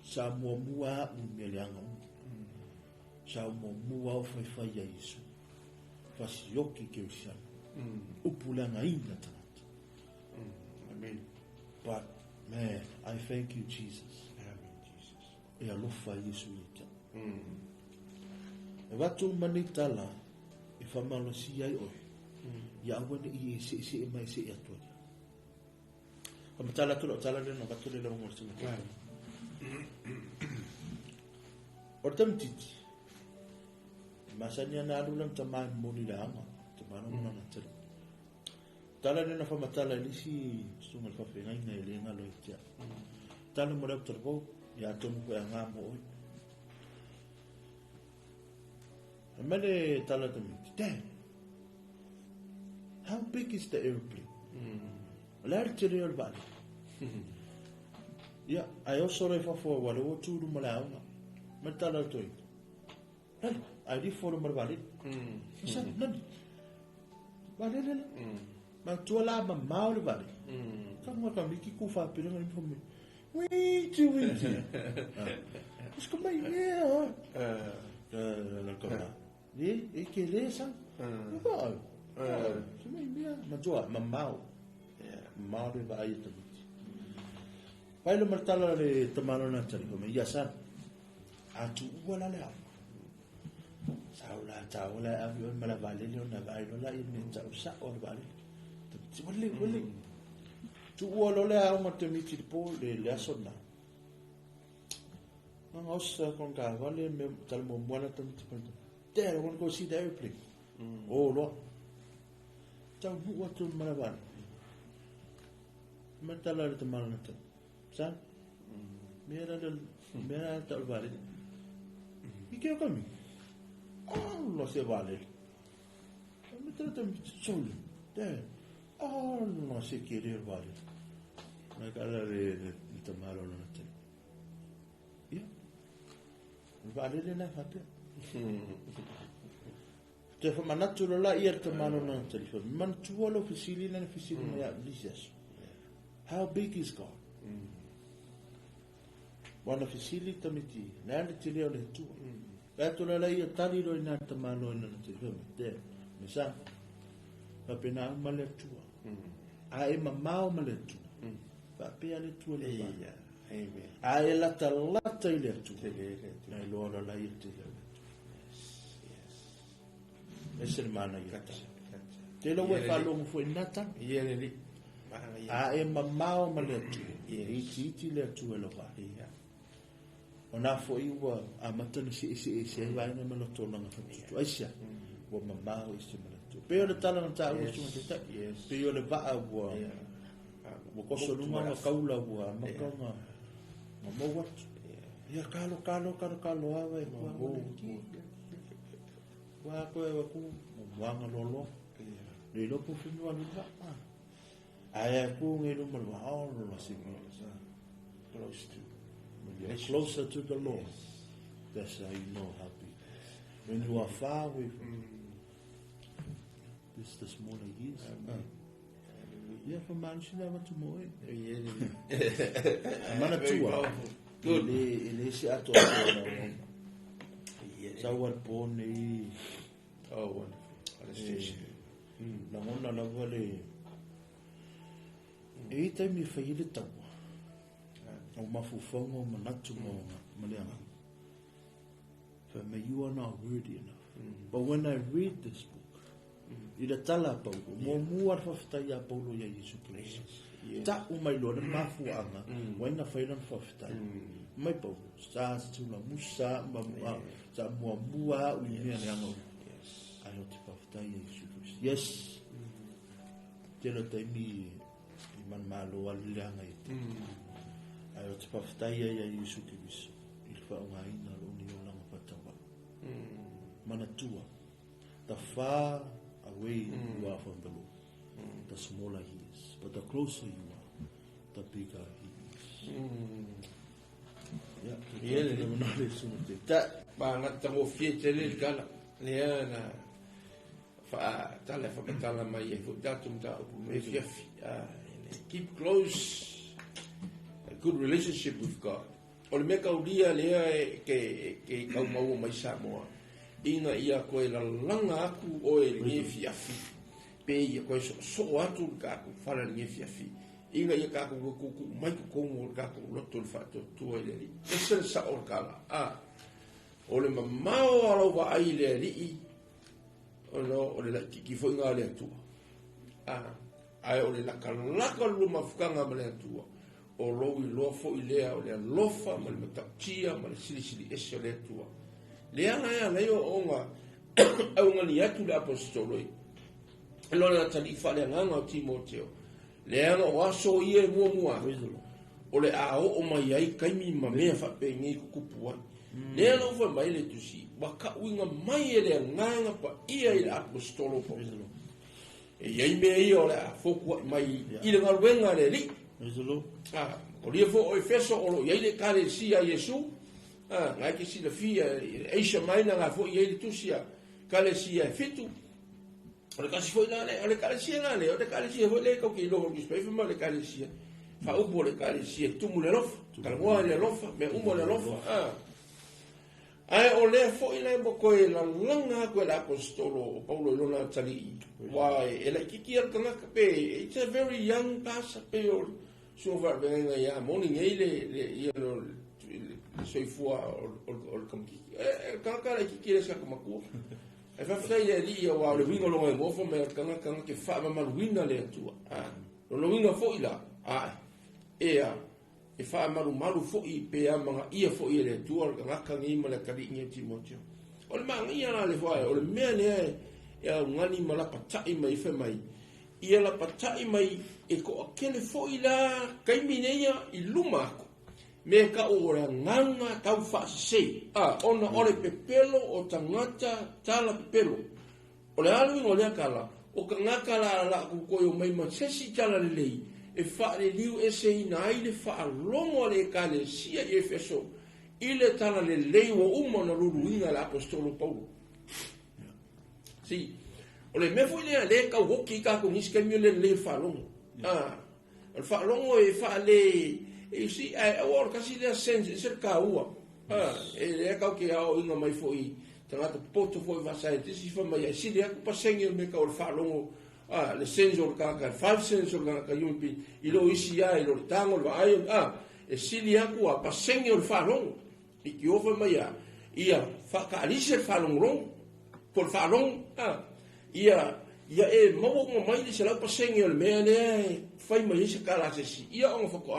sa mua me leanga sa mua o fai ya Yesu fasioki ke usia upulanga ina tanata. Amen. But man, I thank you, Jesus. Amen, Jesus. E alofa Yesu ita. E watu manitala e famalo si ai oi. Ya awane i se mai se atu. Kamatala tu tala le no watu le lo mo se. Ortam titi. Masanya na alulang tamai mo ni lama. Tamano mo na tala. Tala le na famatala lisi sungal fa fenga ina le nga lo itia. Tala mo raptor bo ya tonu ko nga mo oi. Amale tala tami. Dad, how big is the airplane? Large real body. Yeah, I also refer for what I want to do Malauna. Matala to it. I did for Marvali. He said, none. Valilla. Matuala, my Maori Valley. Come on, Miki Kufa, Pinning for me. Wait, you will. It's come by here. Ike lesa. Matua, mamau. Maori vai to. Pai lo martala le tamano na tari ko me yasa. Atu wala le. Saula avio mala vale le na vai lo la in ta sa or vale. Wale. Tu wala le a mo te miti po le asona. Nga osa con ka vale me tal mo buona tanto. There, I want to go see the airplane. Oh, Lord. Tell me what to Maravan. Matala to Maranata. Son, Mera Talvali. You can't come in. Oh, Los Evale. I'm going to tell you. There. Oh, no, se quiere Valley. Like other little Maranata. Yeah. Valley didn't have happened. Te fa manatu la ia te mano na telefon. Man tuolo fisili na fisili na Jesus. How big is God? Wana fisili tamiti. Na le tele le tu. Ka to la ia tali lo ina te mano na telefon. Te mesa. Pa pena male tu. A e mamao male tu. Pa pe ale tu le ba. Amen. A e la talata ile tu. Na lo la ia te. Ese mana yata. Te lo we falo mo foi nata. Yele li. A e mamao maletu. E titi le tu lo va. Ona foi wa a matana se vai na maloto na fatu. Aisha. Wa mamao ese maletu. Pero le tala na ta o su te. Pero le va wa. Wa ko so luma na kaula wa makanga. Mo wa. Ya kalo ava e wa. Wa ko e ku wanga lolo le lo po finu alu ba aya ku nge lo mal wa lo si closer to the Lord. That's how you know how big. When you are far away from this the smaller years. Yeah, for man she never to mo mana tua ele se ato Sawar pone. Oh, wonderful. La mona la vale. E te mi faile tau. O mafufongo manatu mo maleanga. For me, you are not worthy enough. But when I read this book, ila tala paulo, mo muar faftai a paulo ya Yesu Kristo. Ta umai lo na mafuanga, waina failan faftai. Mai paulo, sa tula musa mamua, sa mua uimea yango. Ayo te faftai ya Yesu Kristo. Yes. Tela taimi iman malo alianga ite. Ayo te faftai ya Yesu Kristo. Ilfa ungaina lo ni ola mapatawa. Manatua. The far away you are from the Lord, the smaller He is. But the closer you are, the bigger He is. Yeah. Ba na tango fiete le gala. Le na fa tala fa tala mai e fu datum ta me fiafi. Keep close a good relationship with God. o le meka ulia lea ke kau mau mai Samoa. Inga ia koe la langa aku o e nge fiafi. Pe ia koe so atu ka aku whala nge fiafi. Inga ia ka aku kuku mai kukongo ka aku loto le whato tua i le li. Esen sa o kala. O le mamao alau wa ai le li. O le la ki fo inga le atua. Ai o le laka luma fukanga ma le atua. O lowi loa fo i lea o le alofa ma le matautia ma le silisili ese o le atua. Lea ngai leo onga au ngani atu le apostoloi. Lona tali whale nganga o Timoteo. Lea nga o aso ia mua. O le ao o mai ai kaimi ma mea whape ngai kukupuan. Lea nga ufa mai le tusi. Waka uinga mai e le nganga pa ia i le apostolo po. E iai mea ia o le a fokua mai i le ngaruenga le li. O lia fo o Efeso o lo iai le kare si a Yesu. Ngai ke sila fia Asia Maina nga fo iai le tusia kale si a fitu. O le kasi fo ina le, o le kale si nga le, o le kale si a fo le kau ki loho kispa ifima le kale si a. Fa upo le kale si a tumu le lofa. Kalmoa le lofa, me umo le lofa. Ai o le fo ina mo koe la langa koe la apostolo o Paulo ilona tali. Wai, e la kiki al kanaka pe, it's a very young pastor pe o suva venga ya morning le soifua o kamki. Kanaka la kiki le sa kamaku. E fa fai le li o le wingo longa mo fo me kanaka ke fa ma luina le tua. Lo winga fo ila. E fa malu fo i pe manga ia fo i le tua kanaka ngi ma le kali ngi Timoteo. O le manga ia na le fo o le mea le ia ngani mala patai mai fe mai. Ia la patai mai e ko akele fo ila kaiminea i luma ko. Me ka ora nganga tau fa se. Ona ole pepelo o tangata tala pepelo. O le alu ngo le kala o ka ngaka la ku ko yo mai ma sesi tala le lei. E fa le liu ese ina ai le fa longo le kale sia i Efeso. Ile tala le lei wo umo na luluinga la apostolo Paulo. Si o le me foi le ka woki ka ko niska mi le fa longo. El fa longo e fa le e si o ka si le sense se ka ua. E le ka ke ao inga mai foi tangata poto foi va sai si fa mai si le ka pasengi me ka o fa longo. Le sensor ka five sensor ka yumpi ilo isi ai lo tango lo ai e si li aku a pasengi o fa longo. I ki ofa mai ia fa ka alise fa longo por fa longo ia e mau mai le sala pasengi o me ne fai mai se kala se si ia on fa ko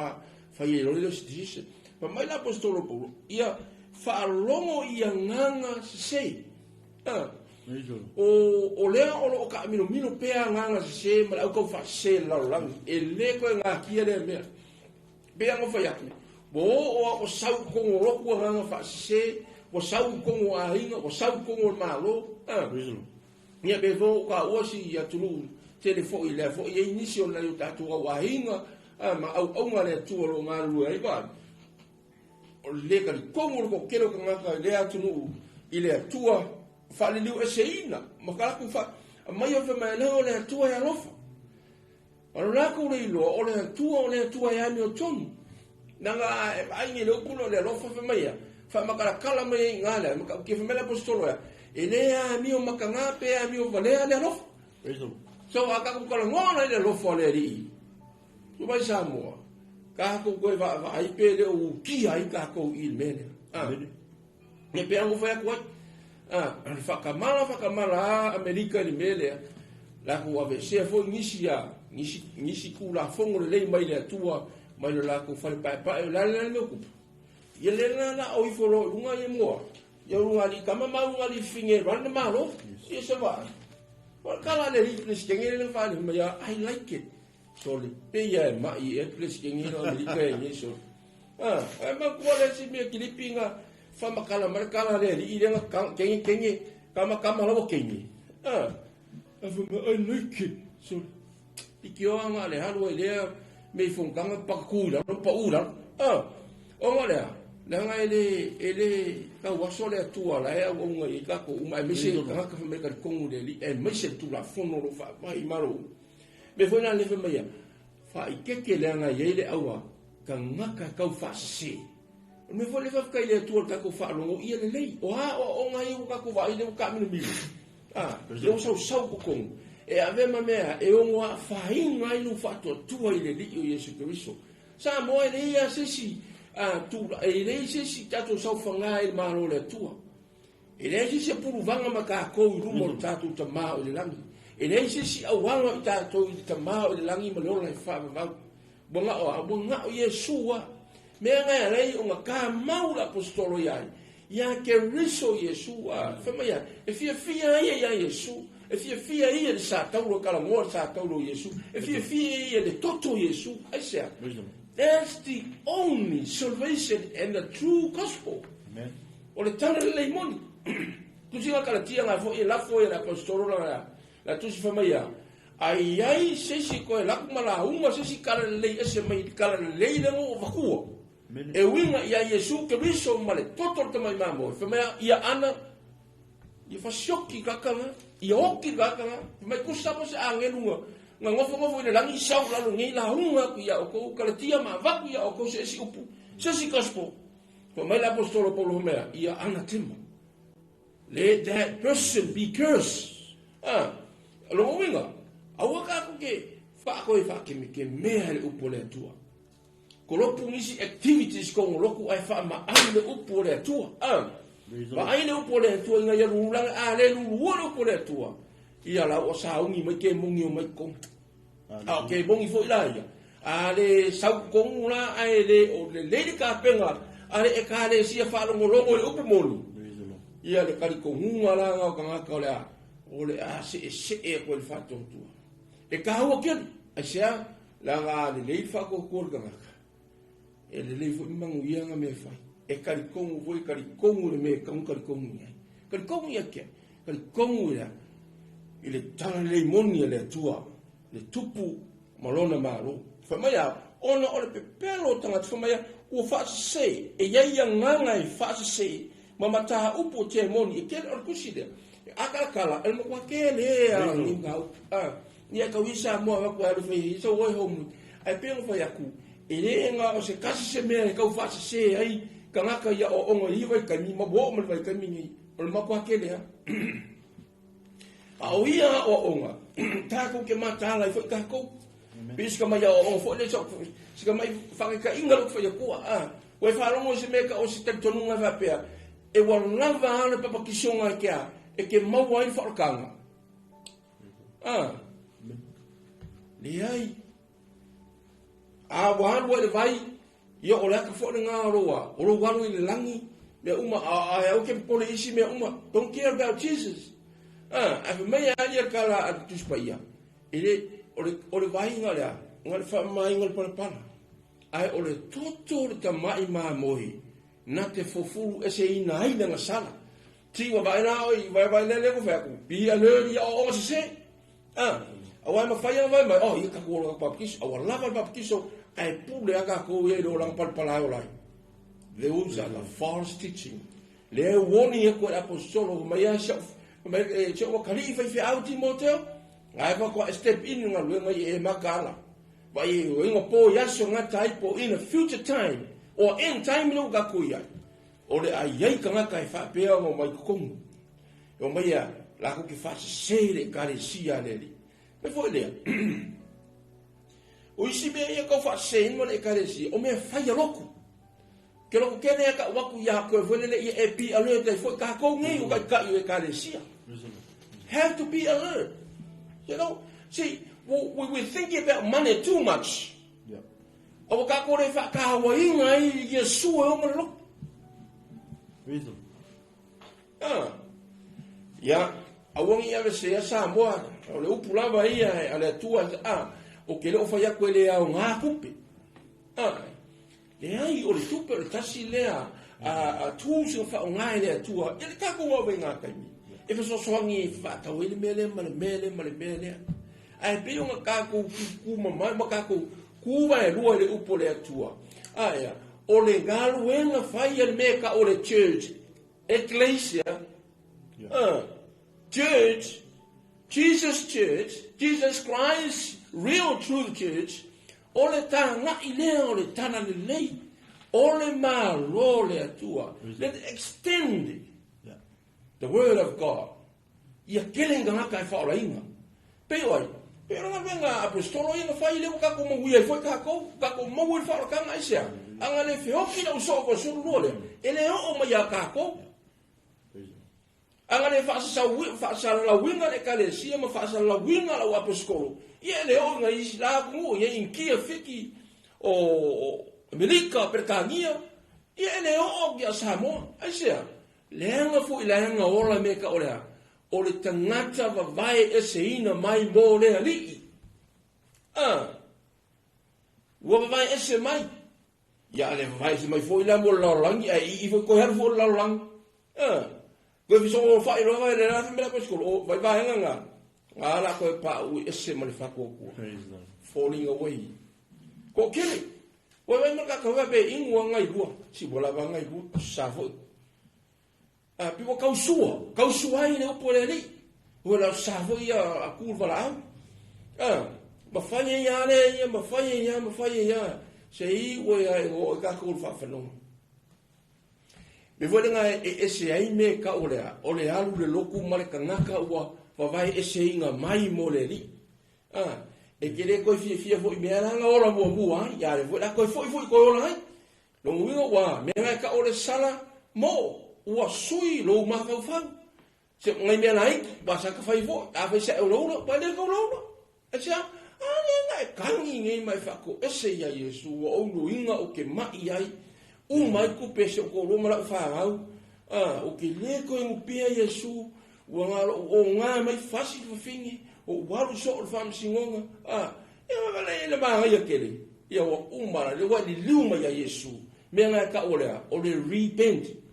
fai lo le si pa mai la apostolo Paulo ia fa longo ia nganga se o lea o ka mino pea nganga se ma au ko fa se la lang e le ko nga kia le me pea ngo fa ya bo o sau ko ngo ko nganga fa se o sau ko ngo a hinga o sau ko ngo malo nia be vo ka o si ya tulu telefo ile fo ye inicio na yo tatu wa hinga ma au ngale tu lo ngalu ai ba o le ka ko ngo ko kero ngaka le atunu ile tua fa le liu eseina makala ku fa mai o fa mai no le tua ya lofa o la ku le lo o le tua ya mi o ton nanga ai ni lo kulo le lofa fa mai fa makala kala mai ngala makala ke fa mai apostolo ya ele a mi o makanga pe a mi o vale le lofa so aka ku kala ngona le lofa le ri tu vai Samoa ka ku ko va ai pe le o ki ai ka ko il mene ne pe ango fa ku whakamala Amerika ni mele la ku ave se fo nisi ku la fongo le mai le tua mai la ku fa pa la me ku ye le la o ifolo lunga ye mo ye lunga li kama ma lunga li finge ran malo ye se va por kala le ri skenge le fa ni ya I like it so le pe ya ma ye plus skenge no Amerika ye so ma ku le si me kilipinga fa makala markala le i le kengi kama lo kengi fa I like it so ikio anga le halu ile me fon kanga pakula no paula o ngale la nga ele ka waso le tua la e o nga i ka ko mai me se ka ka me ka kongu le li e me se tu la fono lo fa mai maro me foi na le fa mai fa i ke le nga ile awa ka ngaka ka fa se me foi le fa kai le tu ka ko fa lo ia le lei o ha o ngai o ka ko vai le ka mi le so so ko ko e ave ma mea e o wa fa inga i no fa tu ile li o Yesu Kristo sa mo ele ia sesi tu ele sesi tato so fa ngai ma lo le tua ele sesi puru vanga ma ka ko ru mo tato ta ma o le langi ele sesi au wanga tato ta ma o le langi ma lo le fa ma bonga o Yesu wa mea ngai lei o ka mau la apostolo ia ke riso Yesu fa ma ia e fia ia Yesu e fia ia sa taulo kala mo sa taulo Yesu e fia ia le toto Yesu I say that's the only salvation and the true gospel amen o le tana le moni tu singa kala tia nga fo e la fo e la apostolo la tu si fa ia ai se si ko la kumala uma se si kala le ese mai kala le le mo vakuo e winga ia Yesu ke riso male toto te mai mambo fa ia ana ia fa shoki kakanga ia oki kakanga mai kusa mo se angelunga nga ngofo ina langi sau la ngi la hunga ku ia o kala tia ma vaku ia o ko se si upu se si gospel fa mai la apostolo Paulo mea ia ana timo let that person be cursed lo winga awaka ku ke fa ko ke mea le upu le tua ko lopu ngisi activities ko loku ai fa ma ai le upu le tua ma ai le upu le tua nga ia lulang ale lu upu le tua ia la o saungi mai ke mungi o mai ko ke bongi fo ila ia ale sau ko la ai le o le ka penga ale e ka le sia fa lo ngolo le upu molu ia le kali ko hunga la nga ka ka le o le se e ko le fa tua e ka ho ke ai sia la nga le fa ko ko ka e le leifo mangu ia nga me fai e karikongu voi karikongu le me karikongu ia karikongu ia ke karikongu ia i le tana le moni le tua le tupu malona maro fa mai ona o le pepelo tanga fa mai o fa se e ia ia nganga i fa se mama ta upo te moni e ke o kuside akala el mo ke le ni ngau ia ka wisa mo wa ko ai so wo home ai pe no fa yaku ele nga o se kasi se me ka fa se ai ka nga ka ya o ngo i vai ka ni ma bo mo vai ka ni o ma kwa ke le a o ia o nga ta ko ke ma ta la fa ka ko bis ka ma ya o fo le so se ka mai fa ka inga lo fa ya ko o fa lo mo se me ka o se te tonu nga va pe e wa nga va le papa ki songa ke e ke ma wa i fa ka nga le ai wan wa vai yo ola ka fo nga roa o ro wanu le langi me uma o ke polisi me uma don't care about Jesus a me ya ia kala a tu spaia ele o le vai nga le fa mai nga le pala ai o le toto le tamai ma moi na te fofulu ese ina ai nga sala ti wa vai na o vai le ko fa ku bi a le ya o se awai ma fai vai mai ia ka ko ka papkis awai lava papkiso ai pule aga ko ye do lang palpala olai le usa la false teaching le woni e ko apostolo ma ya chef ma che o khalifa fi out Timoteo ai pa ko step in nga lu mai e makala vai o ngo po ya so nga tai po in a future time or in time no ga ko ya o le ai ai ka nga kai fa pe o mai ko o mai ya la ko ki fa se le kare sia le me foi le o isi me ia ka fa sein mo le karesi o me fa ia loku ke lo ke ne ka waku ya ko vole le e pi alo te fo ka ko ngi o ka i karesi have to be alert you know see we thinking about money too much o ka ko le fa ka wa inga i Yesu o mo lo reason ya awon ia se sa mo o le upula va ia ale tua o ke lo fa ya ko le au nga pupe le ai o le tupe o le tasi lea a tu se fa nga le tua ele ka ko wa venga ka mi e fa so ngi fa ta we le mele ai pe nga ka ko ku ma ka ko ku va e lu le upo le tua ya o le galu nga fa ia me ka o le church ecclesia church Jesus Christ real true church o le tanga i lea o le tana le lei Ole malo le atua. Let extend the word of God. Ia keleng ngā kai whaola inga. Peoi, pero ngā venga apostolo inga whai leo kako maui ai whai kako, kako maui whaola kanga isea. Anga le whihoki na usoko suru lole, ele o mai a kako. Anga le whaasala winga le kalesia, ma whaasala winga la apostolo. Ia le o ngā isi la kungu, ia inkia whiki o Amerika, Pertania, ia le o kia Samoa, aisea. Leanga fu i leanga ola me ka olea. O le tangata wawai e se ina mai mō lea liki. Ua wawai e se mai. Ia le wawai se mai fu i lea mō laulangi, i fu koe haru fu o laulangi. Koe fiso o whai roa vai le rāwhi mera koe skolo, o vai vai hanga ngā. Ngā la koe pā ui e se mali whakokua. Falling away. Ko kere. Wai vai maka kawa pe ingua ngai rua. Si wala wa ngai rua, sa foi. Piwa kausua i le upo le li. Ua lau savo ia a kurva la au. Mawhanya ia le ia, mawhanya ia. Se i ua ia e o ka kurva whanonga. Me vole ngā e se ai me ka o le alu le loku mare ka ngaka ua wawai e se inga mai mo le li. E kere koe fia fo i mea ranga ora mua ia le vole a koe fo i koe ora hai. Longu inga ua mea ka o le sala mo. Ua sui lo makau fau. Se ngai mea nai, basa ka fai fo, a fai sa eulaura, pa le kaulaura. E sea, ane ngai kangi ngai mai whako, ese ia Yesu, ua oulu inga o ke mai ai, mai kupe se o ko roma lau whangau, o ke leko ingu pia Yesu, ua ngaro, o ngā mai fasi whawhingi, o waru so o whamsingonga, ia wale ele maha ia kere, ia ua umara, le wadi liuma ia Yesu, mea ngai ka olea, o le repent,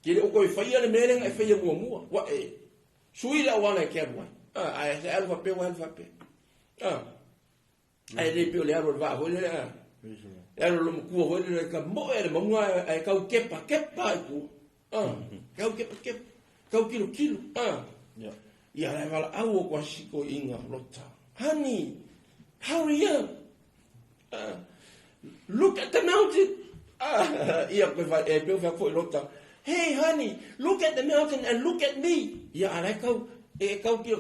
kile o koe whaia le merenga e whaia mua. Wa e. Sui la wana e kia rua. Ai se alfa pe wa alfa pe. Ai le pio le aro va ho le. Aro lo ku ho le ka mo e le monga ai ka kepa i ku. Ka kepa. Ka kilo. Ya. Ya la vala au ko siko inga lota. Honey, hurry up. Look at the mountain. Ia ko va e pio va ko lota. Hey, honey, look at the mountain and look at me. Ia, alai kau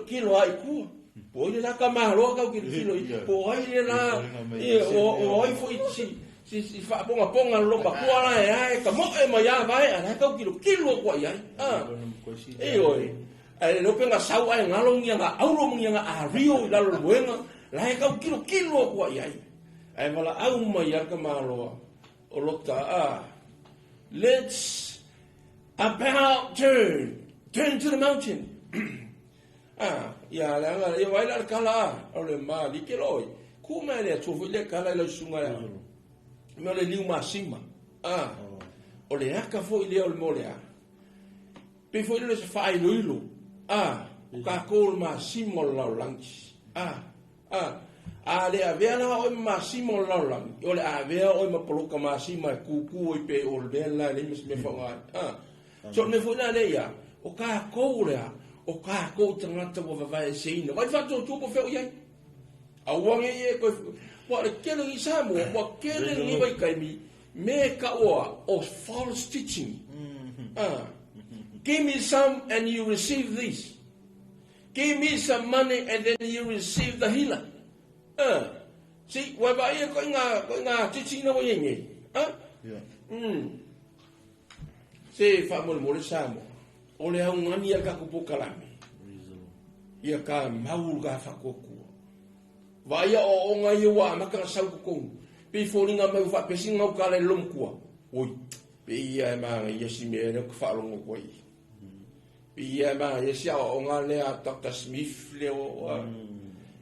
kilo ai kua. Po i la ka mahalo kau kilo. Po ai la, o ai fo i si whaponga lopa kua la e ai, ka mo e mai a vai, alai kau kilo kua i ai. E oi, ai lope nga sau ai ngalong ia nga auro mong ia nga a rio i lalo luenga, lai kau kilo kua i ai. Ai wala au mai a ka mahalo o lota let's about turn to the mountain. Ya la ya wai la kala o le ma li ke loi. Ku me le tu le kala le sunga ya. Me le liu masima. O le aka fo ile o le molea. Pe fo ile se fai luilu. Ka ko ma simo la lanchi. Le avea la o ma simo la lanchi. O le avea o ma poloka ma sima ku i pe o le la le me fo so me foi na leia o ka koura o ka ko tangata wa vai seina vai fato tu po feo ia a wange e ko wa kele i samu wa kele ni vai kai me ka o false teaching give me some and you receive this, give me some money and then you receive the healer. See wa vai ko nga teaching no ye se fa mo le samo o le au ngani ka ko kalame ia ka mau ga fa ko vai o ngai wa maka sa ko pe folinga mai fa pe singa ka le lom ko oi pe ia ma ia si me le ko fa lo ko i pe ia ma ia si o ngale a Dr. Smith le o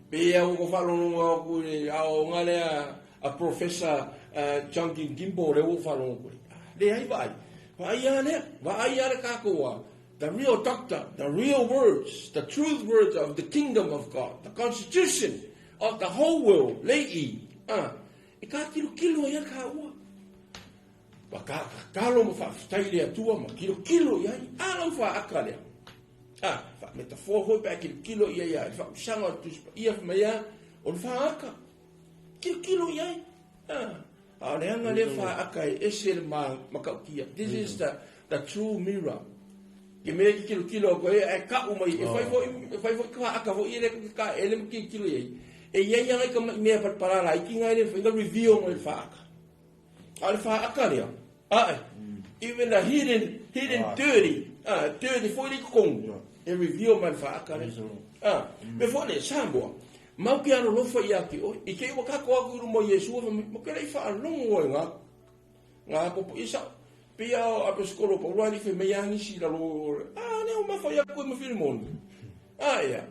pe ia ko fa lo ko o ngale a professor Junkin Gimbo le o fa lo ko le ai vai the real doctor, the real words, the truth words of the kingdom of God, the constitution of the whole world, lei e ka kilo ia ka ua. Wa ka kalo mo fa stai le tua ma kilo ia ala fa akale. Fa metafor ho pa kilo ia fa sanga tu ia fa ia on fa aka. Kilo ia. Areanga le fa akai esel makaukia. This is the true mirror. Ke me kilo ko e ka o mai e fai fo ka aka fo ile ka ele kilo ye. E ye yang ka me para la ki ngai le fa reveal mo fa aka. Al fa aka le. Even the hidden dirty for the kong. E reveal man fa aka le. Me fo le sambo. Mau ke ano lofa ia ki o. I ke waka ko aku mo Yesu mo ke le fa longo nga ko isa pia a pescolo po ruani fe meyangi si la lo ne o ma fa ia ko mo filmon. Ya.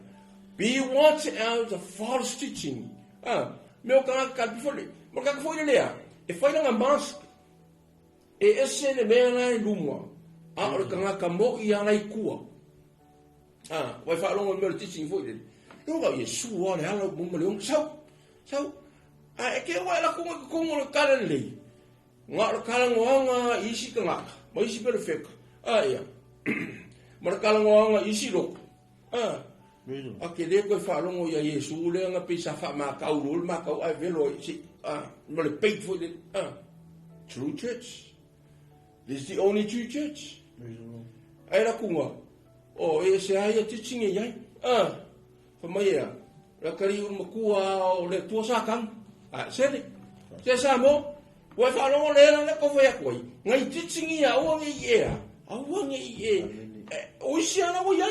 Be watch out the false teaching. Me o ka bifole. Mo ka foi lea. E foi nga mask. E ese ne mena i lumwa. O ka mo ia na ikua. Wa fa longo me teaching foi. Eu ga Yesu o le ala mo le sau. E ke wa la ko mo ka le. Nga kala ngoanga isi ka mo isi perfect. Ya. Mo kala ngoanga isi lo. Ake le ko fa longo ya Yesu le nga pisa fa ma ka ul ma ka ai velo si mo le pay for the true church. This is the only true church. Ai la kunga. O e se ai teaching e ai. Fa mai ya. La kari un makua o le tua sa kan. Se sa mo wa fa longo le na ko fa ya koi. Ngai teaching ia o ngi ia. Au ngi o si ana o ia.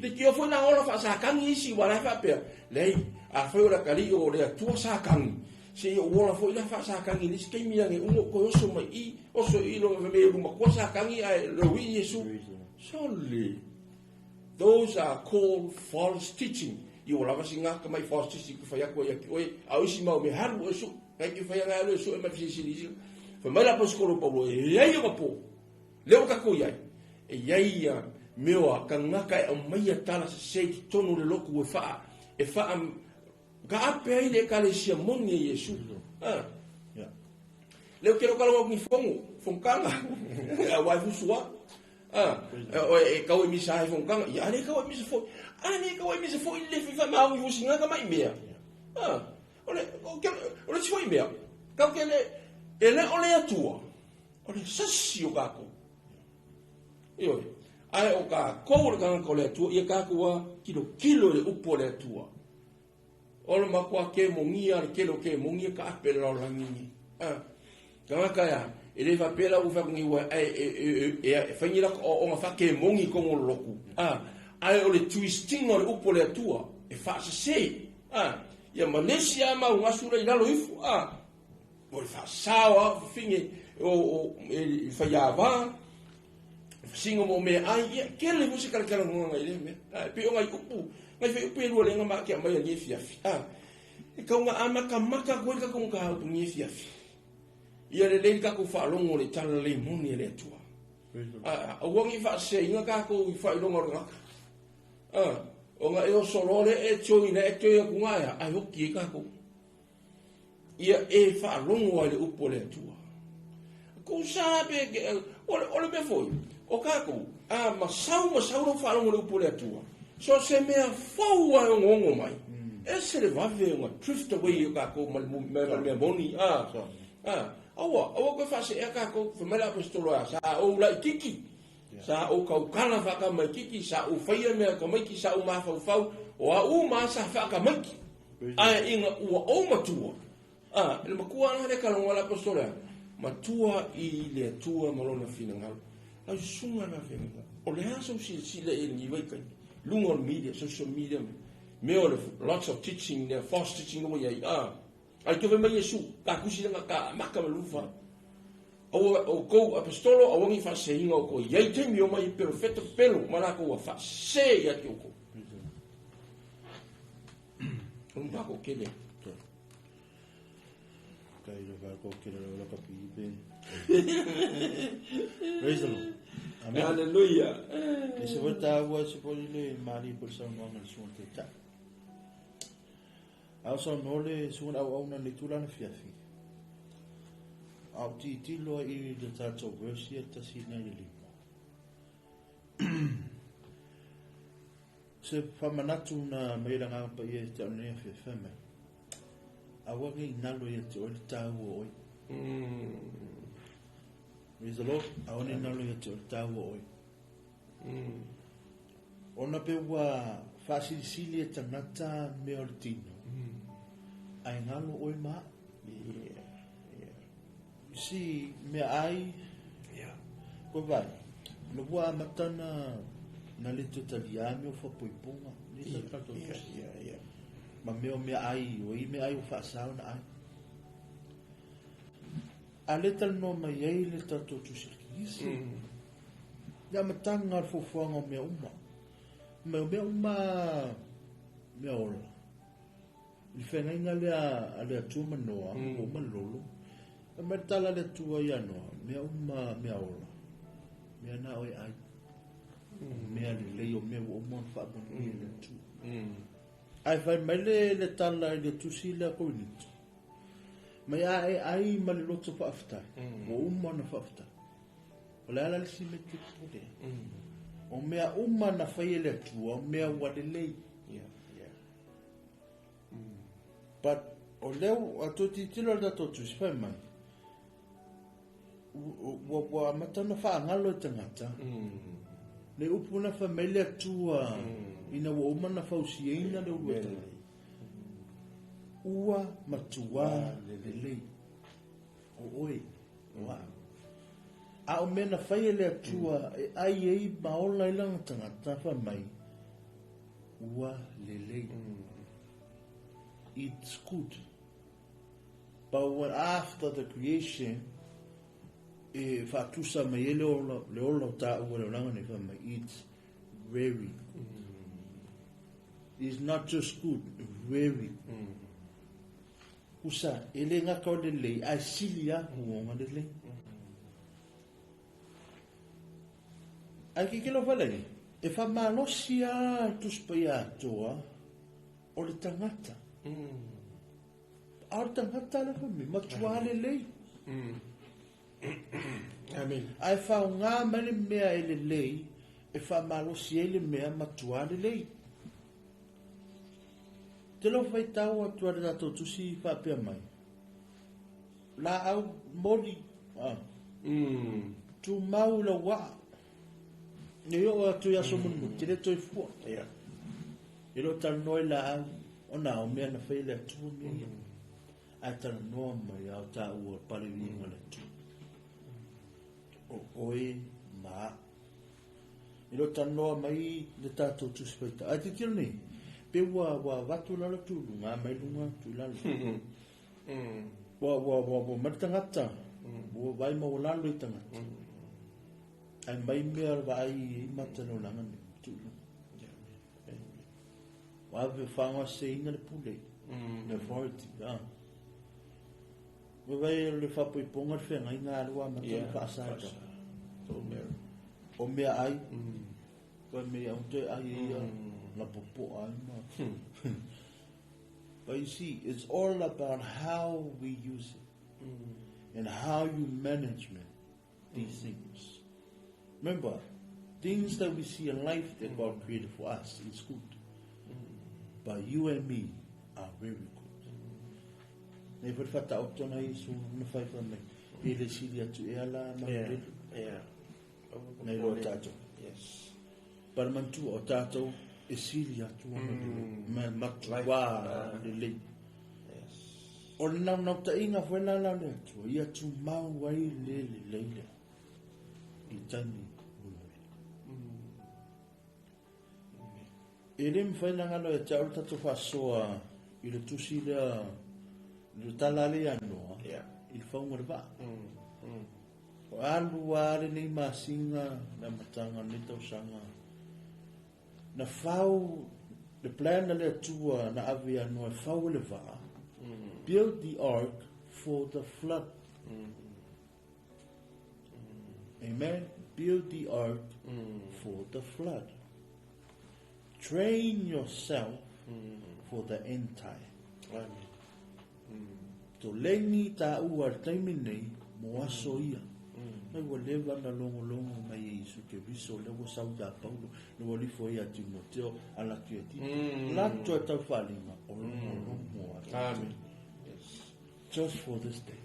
Le tio foi na hora fa sa kan isi wala fa pe. Lei a foi ora kali o le tua sa kan. Se o wala foi na fa sa kan ni ske mi ngi un ko so mai o so I lo me uma ko sa kan I lo wi Yesu. Surely those are called false teaching. You will have seen after my false teaching for Yakoy. I wish you may have also. Thank you for your so MFC. For my apostle, Pablo, Yayapo, Leokakoya, a Yaya, Mioa, Kanaka, and Maya Talas say, Tono the local with fire. If I am God pay the Kalesia Money, Yesu. Leokalo from Kanga, a wife who's what? E kau mi sai fong kang ya ne kau mi se fo ani kau mi se fo ile fa ma wi singa ka mai mea ole se fo mea kau ke ele ole atua ole sasi o ka ko io ai o ka ko le atua ia ka ko kilo le upo le atua ole ma ko ke mongia ke mongia ka pe la rangi ka ya ele va pela u fa ngi wa fa ngi la o ma fa ke mongi ko ngol loku ai o le twisting o le upo le tua e fa se ya Malaysia ma un asura ina lo ifu o fa sawa fingi o fa ya va singo mo me ai ke le musika ka ngo ngai le pe o ngai upu ngai fe upu lo le ngama ke mai ngi fia e ka nga ama ka maka ko ka ko ka ngi fia ia le ka ko fa longo le tala le moni le tua a wangi fa se inga ka ko fa longo nga o nga e solo le e choi le e ku nga ai hoki ka ko ia e fa longo le upo le tua ko sabe o le me foi o ka ko ma sau lo fa longo le upo le tua so se me fo wa ngongo mai e se le va ve nga drift away ka ko me moni awa ko fa se ka ko fa mala apostolo sa o la kiki sa o ka kana fa ka mai kiki sa o fa ia me ka mai ki sa o ma fa o u ma sa fa ka mai inga o matua le makua na le ka wala apostolo matua I le tua malona fina ngal ai sunga na fina o le aso si le ni vai ka lungo media social media me o lots of teaching the false teaching o ia ai ke mai Yesu ka kusi nga ka maka malufa o ko apostolo o ngi fa se ingo ko ye te mi o mai perfetto pelo mana ko fa se ya ke ko un ba ko kele kai lo ko kele lo ka pi praise the Lord amen hallelujah e se volta wa se polile mari por sa no na sunte ta also nole sun au na lectura na fiafi au ti lo I de tato versia ta sina li se famanatu na meira nga pa ye ta ne fe feme awa ngai nalo ia te ole tau oi. Praise the Lord. Awa ngai nalo ia te ole tau oi. Ona pe ua whasilisili e tangata me o le tino. Ai ngalo oi maa. You see, me ai, ko vai, no bua matana na le te taliami o whapoipunga. Ma meo me ai, o i me ai o whaasau na ai. A le tal no mai ei le tato tusirikisi. Ia matanga al fofuanga o mea uma. Mea uma mea ola. I whengainga le atuma noa, o malolo. E matala le tua ia noa, mea uma mea ola. Mea na oi ai. Mea le leo mea o mon whaapani le tu. Ai whai mai le tala le tusi le koinito. Mai ai ma le loto whaaftai. O uma na whaaftai. O le ala le si me te pule. O mea uma na whai le tua, o mea wale lei. But o leo a toti tilo da totu si whai mai. Wa matana wha ngalo i tangata. Le upuna wha mele atua ina wa umana whausi eina le uruata. Ua matua le lei. O oi. Wa. A o mena whai le atua ai ei maola ilanga tangata wha mai. Ua le lei. It's good. But when after the creation, fatusa mai le ola ta o le langa ne fa mai, it's very. It's not just good, very. Usa ele nga ka le le a silia ho nga le le. Ai ke lo vale. E fa malosia tu spiatoa o le tangata. Ar tangata la fa mi matuale le. Amen. Ai fa nga mane mea ele lei e fa malosi ele mea matuale lei. Te lo fai tau atua le dato tusi fa pia mai. La au moli. Tu mau la wa. Ne yo atu ya so mun te le toi fu. E lo tal noi la au ona o mea na fai le atu mea. Ai tal no mai au ta ua pale vinga le tu. Oe ma i lo tanoa mai le tātou tusipaita ai te tira nei pe wa watu lala tūru ngā mai lunga tu lalo wa maritangata wa vai ma lalo i tangata ai mai mea vai i matano langa ni tūru wa ave whanga se inga le pule le authority wa vai le whapoiponga le whenga i ngā rua matano whaasaka o mea ai ko mea o te ai la popo ai ma but you see it's all about how we use it and how you manage these things. Remember things that we see in life that God created for us is good but you and me are very good. Nei whata o tona isu na whaifa me ele siri atu e ala ma nei lo tātou. Yes. Para mantu o tātou e siri atu ma matua le lei. Yes. O nau ta inga whena la le atu i atu mau wai le leile i tani unoi. E le mwhaina ngalo e te aru tātou whasoa i le tusi lea le talale anoa i le whaunga le waa. O alu are nei masinga na matanga ne tausanga na fau the plan na le atua na ave anoa fau le waa build the ark for the flood. Amen. Build the ark for the flood. Train yourself for the end time. Amen. To lengi ta ua taimi nei mo aso ia. Mai wa leva na longo mai Yesu ke viso le wo sauda Paulo le wo lifo ia Timoteo ala kieti. La to ta falinga o mo. Amen. just for this day.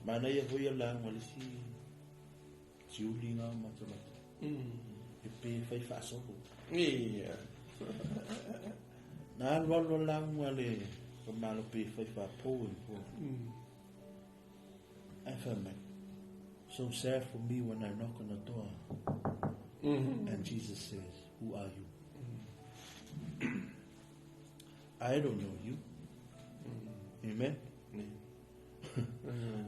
Mana ia hoi ala ngale si uli ngā matamata. E pe fai whaasoko. Ia. Nā alwalo la ngale ka malo pe fai whaapo e po. I found that so sad for me when I knock on the door and Jesus says, who are you? I don't know you. Amen.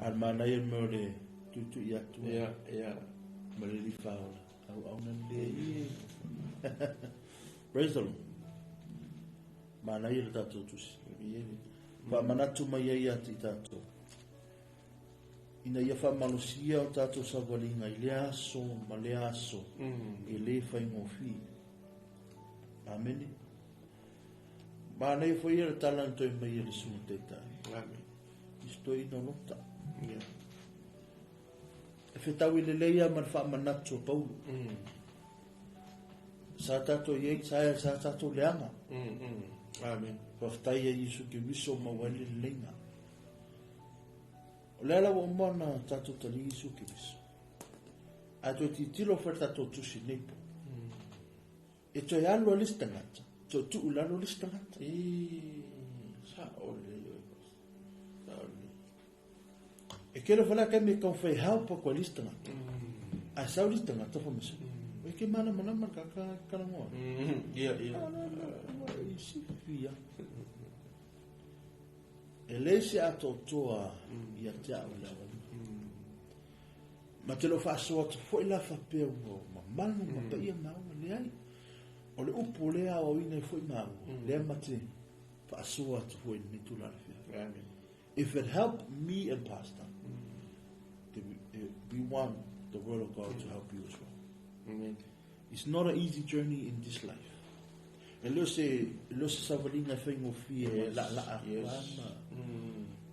Almana ia mole tutu ia tu. Yeah. Malili faula. Au nande. Praise the Lord. Mana ia tato tusi. Pa manatu mai ia ti tato. Ina ia wha malusia o tato sa walinga i leaso, ma leaso, e le whai ngofi. Amen. Mana ia whai ia talanto i mai ia sunu te tai. Amen. Isto ina lota. E whetau i le leia man wha manatu o Paulo. Sa tato iei, sa tato leanga. Amen. Whaftai a Isu ke wiso mawali lenga. O leala wa umana tato tali Isu ke wiso. Ato ti tilo wha tato tusi nepo. E toi alo lista ngata. To tu ulalo lista ngata. Sa ole yo. Sa ole. E kero whala kai me kau whai haupa kwa lista ngata. A sau lista ngata wha masu. E ke mana kaka ngoa. Ia. Sifia. E leisi ato toa ia te au lawa. Ma te lo whaasoa te fwoi la whapea ua. Ma manu ma pa ia maua le ai. O le upo lea o ina i fwoi maua. Lea ma te whaasoa te fwoi ni tu lana fia. Amen. If it helped me and Pastor, we want the word of God to help you as well. Amen. It's not an easy journey in this life. E lo se savalinga fai mo fie la a kuana.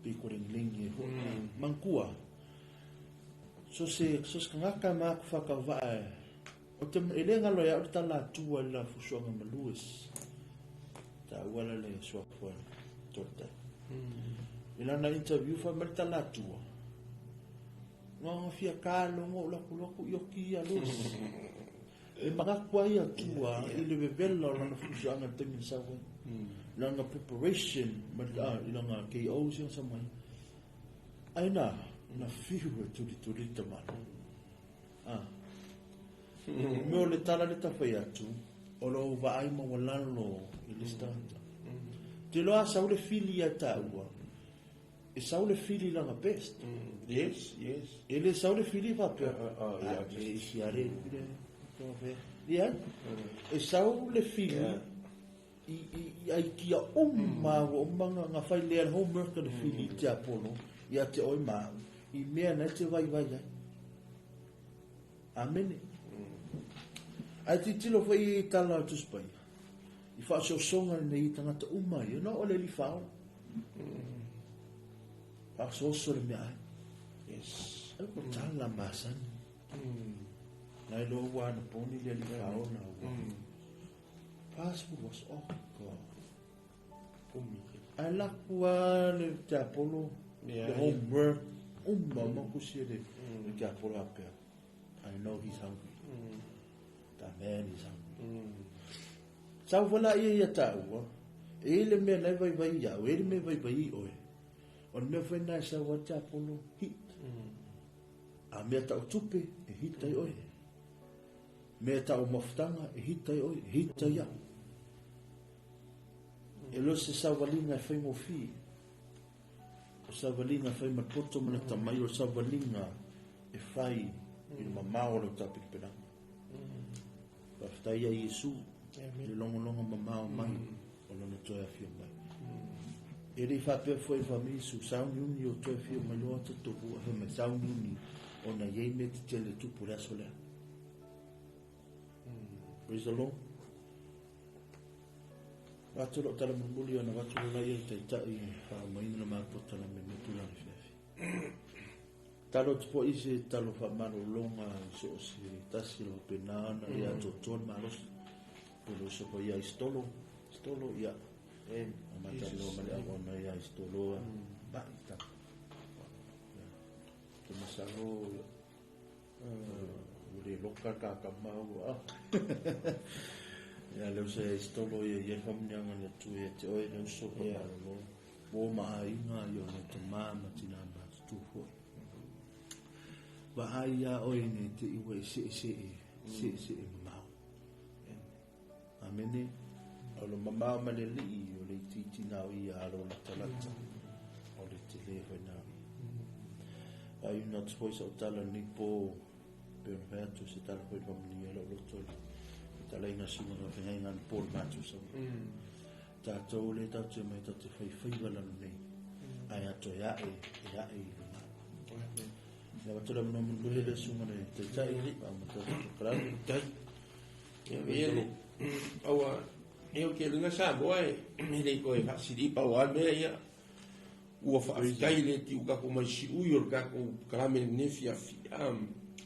Pe koreng lengi ho. Mankua. So skangaka ma ku whakawha e. O te elenga loia o ta la tua la fusuanga maluis. Ta wala le swafua tota. Ilana interview fa merta la tua. Nga fia kalo ngo laku yoki a lus. E makakua ia tua i le vevela o lana fusuanga temin sawe. Lana preparation ilanga KOs yung samay. Aina na fiu e turi tamana. Meo le tala le tawhai atu o lo vaai ma walalo i le stanta. Te loa saule fili a taua. E saule fili langa best. Yes. E le saule fili vapea. Yeah. E si are Ia. E saule fili i ai kia umma o manga nga whai lea homework na fili te apolo i a te oi maa. I mea na te vai ai. Amen. Ai te tilo whai i tala atu spai. I wha so songa nei i tangata umai. Ina o le li whao. Wha so le mea ai. Yes. Ai ko tala masan. Nai lo wana poni le li whao na ua. Passport was off. Ai lakua le te apolo. The homework. Umma kusi le te apolo apea. I know he's hungry. That man is hungry. Sau wala ia taua. E le mea nai vai iau. E le mea vai i oe. O le mea whainai sa wate apolo hit. A mea tau tupe e hita i oe. Mea tau mafutanga e hita i oe. Hita i au. E lo se sa walinga e whai mo fi. O sa walinga whai mapoto mana tamai. O sa walinga e whai i le mamao le tapiripiranga. Whaftai a Yesu. Le longa mamao mai. O lona toi a fia mai. E rei whapea fwoi whamisu. Sauniuni o toi fia mai loa tatohu. A hema sauniuni o na yei me te tele tupu rea solea. Praise the Lord. Watolo tala mumuli o na watolo lai e taitai. Maina na māpota na me mutula ni whiawhi. Talo tupo ise talo whamaro longa so o si tasi lo penana ia to ton maros. Pelo se po ia stolo ia Amata lo male ona ia istoloa. Ba ita. Ke masalo uri lokal ka mau. Ya leo se istolo ye famnyanga le tu ye te oi no so ya lo. Bo ma inga yo le te mama tina ba tu fo. Ba ai oi ne te iwe se mau. Amene. O lo mama maleli o le titi na o ia alo la talata o le telefe na ai una spoisa o tala ni po per verto se tala poi mamni lo tole tala ina sima no venga al por macho so ta to le ta te mai ta te fai bala nei ai ato ya e ya va tola no mo le suma ne te tai ri pa mo ta krani tai ya vele awa eu ke lunga sa boy me le ko fa sidi pa wa me ya u fa kai le ti u ka ko mai si u yor ka ko krame ne fia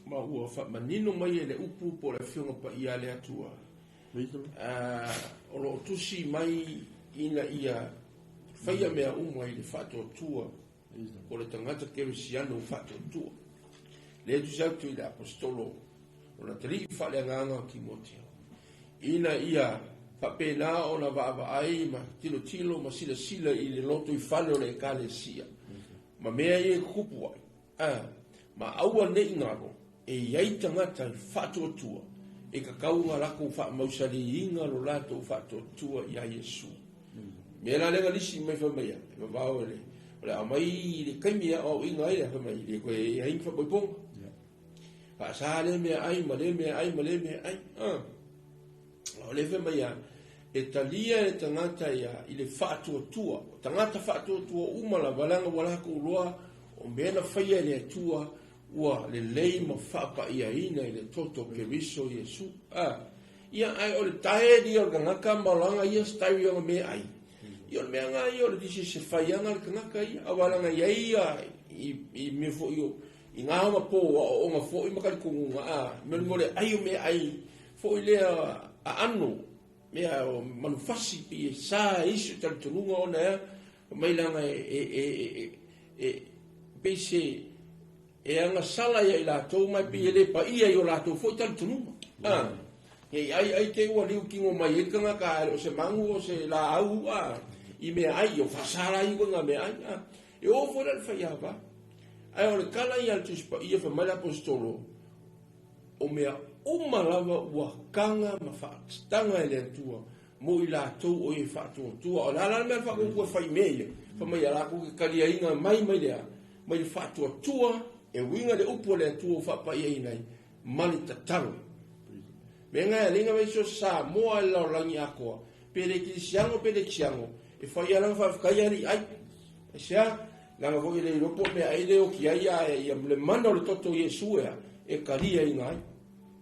ma u fa manino mai le upu po le fionga pa ia le atua o lo tu si mai ina ia fa ia me u mai le fa to tua o le tangata ke si ano fa to tua le tu sa tu le apostolo o la tri fa le nganga Timoteo ina ia Papena o na va ai ma tilo ma sila I le loto I fale o le ekalesia. Ma mea I kupu ai. Ma aua nei ngaro e iai tangata I whatotua e ka kaunga lako mausari inga lo lato whatotua I a Yesu. Mea la lenga lisi mai whamea. Ma vau le. Ole a mai le kaimia o inga ai le whamea. Le koe e hain whapoiponga. Pa sa le mea ai ma le mea ai. O le whamea. E talia e tangata ia I le whātua tangata whātua umala walanga walaka uloa o mena whaia le atua ua le lei ma whapa ia ina I le toto keriso Yesu ia ai o le tae di o ngaka malanga ia stai o me ai ia mea nga ia o le disi se whaianga le ngaka ia a walanga ia I me fo io I ngā ma po o ngā fo I makari kungunga me le ai o me ai fo I lea a ano mea o manufasi pi sa isu tal tununga ona mai langa pese e anga sala ia I la tau mai pi le pa ia I o la tau foi tal tununga ai ke ua liu kingo mai e kanga ka o se mangu o se la au I mea ai o fasala I wanga mea ai e o fora le whaiava ai o le kala I al tuspa ia fa mai apostolo o mea uma lava ua kanga ma whaatanga le tua mo I la tau o e whaatua tua o la mea whakukua whai mea fa mai ala kuke kalia inga mai lea mai le whaatua tua e winga le upo le tua o whapa ia inai mani tataru me ngai linga mai so sa moa e lau langi akoa pere kisiango e whai ala whakaiari ai e sea nanga voki le ropo mea aile o ki aia e le mana o le toto Yesu e kalia inga ai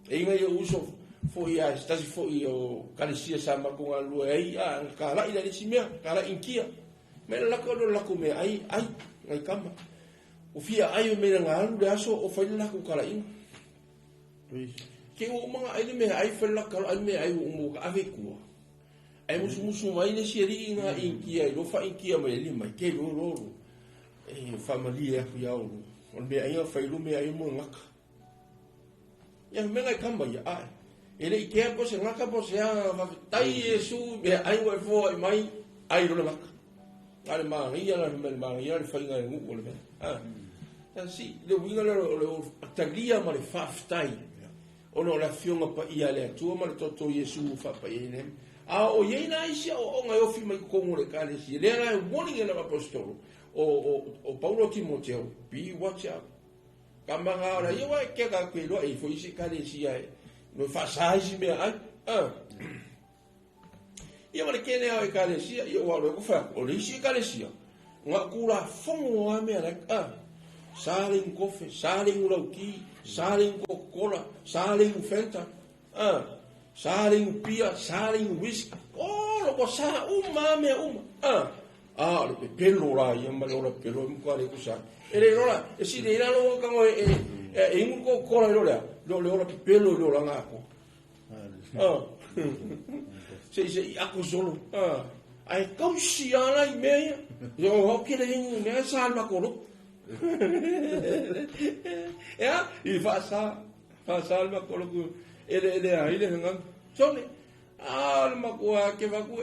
e inga ia uso fo ia stasi fo io kalesia sama ko alu ai kala ila ni simia kala inkia me la ko me ai ngai kama o fia ai me nga alu de aso o fa la ko kala in ke o manga ai me ai fa la kala me ai o mo ka ave ku ai musu mai le siri nga inkia lo fa inkia me li mai ke lo e familia ku ya o me ai fa lu me ai mo ngaka ya menga kamba ya ai ele ke po se ngaka po se tai Yesu be ai wa fo mai ai lo ngaka ale ma ia la ma ia le fainga ngu le si le winga le taglia ma le faftai o no la fionga pa ia le tu ma le toto Yesu fa pa ine o ye na isia o nga yo fi mai ko mo le kale si le era warning na apostolo o Paulo Timoteo be watch out Kamanga ora ia wa ke ka kwelo ai foi se kale si ai no fa sai me ai ia ma ke ne ai kale si ia wa ko fa o le si kale si nga kula fongo a me ala saling kofe saling lauki saling coca-cola saling fanta saling pia saling whisky lo ko sa me le pelo la ia ma lo pelo mo le kusa ele rola e si de ira lo ka ngo e ngo ko lo le pelo lo la ngako se ako solo ai kausi ala I mea yo hoki le hingu mea sal makolo ya I fa sal makolo ku ele ai le ngam sone al makua ke vaku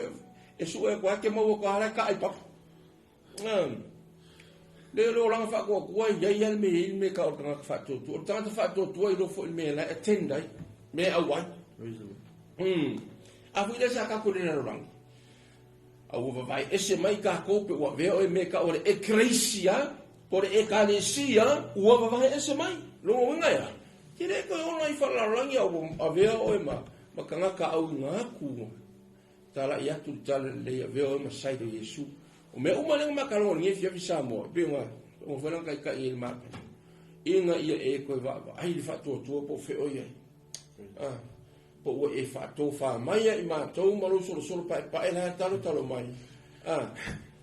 e su e kwa ke mo ko ala ka ai pa le lo lang fa ko ya ya me ka o fa to ta fa to I lo fo me la attendai me awan a fu le sa ka ko le lang au vai ese mai ka ko pe wa veo e me ka o e creisia por e kalesia u vai ese mai lo nga ya kire ko ona I fa la lang ya o veo e ma kanga ka au nga ku tala ya tu tala le veo ma sai de Yesu o me uma le ma ka lo ngi fi sa mo be nga o fa lang ka il ma inga ia e ko va ai fa to po fe o ye po o e fa to fa mai I ma to ma lo solo pa e la talo mai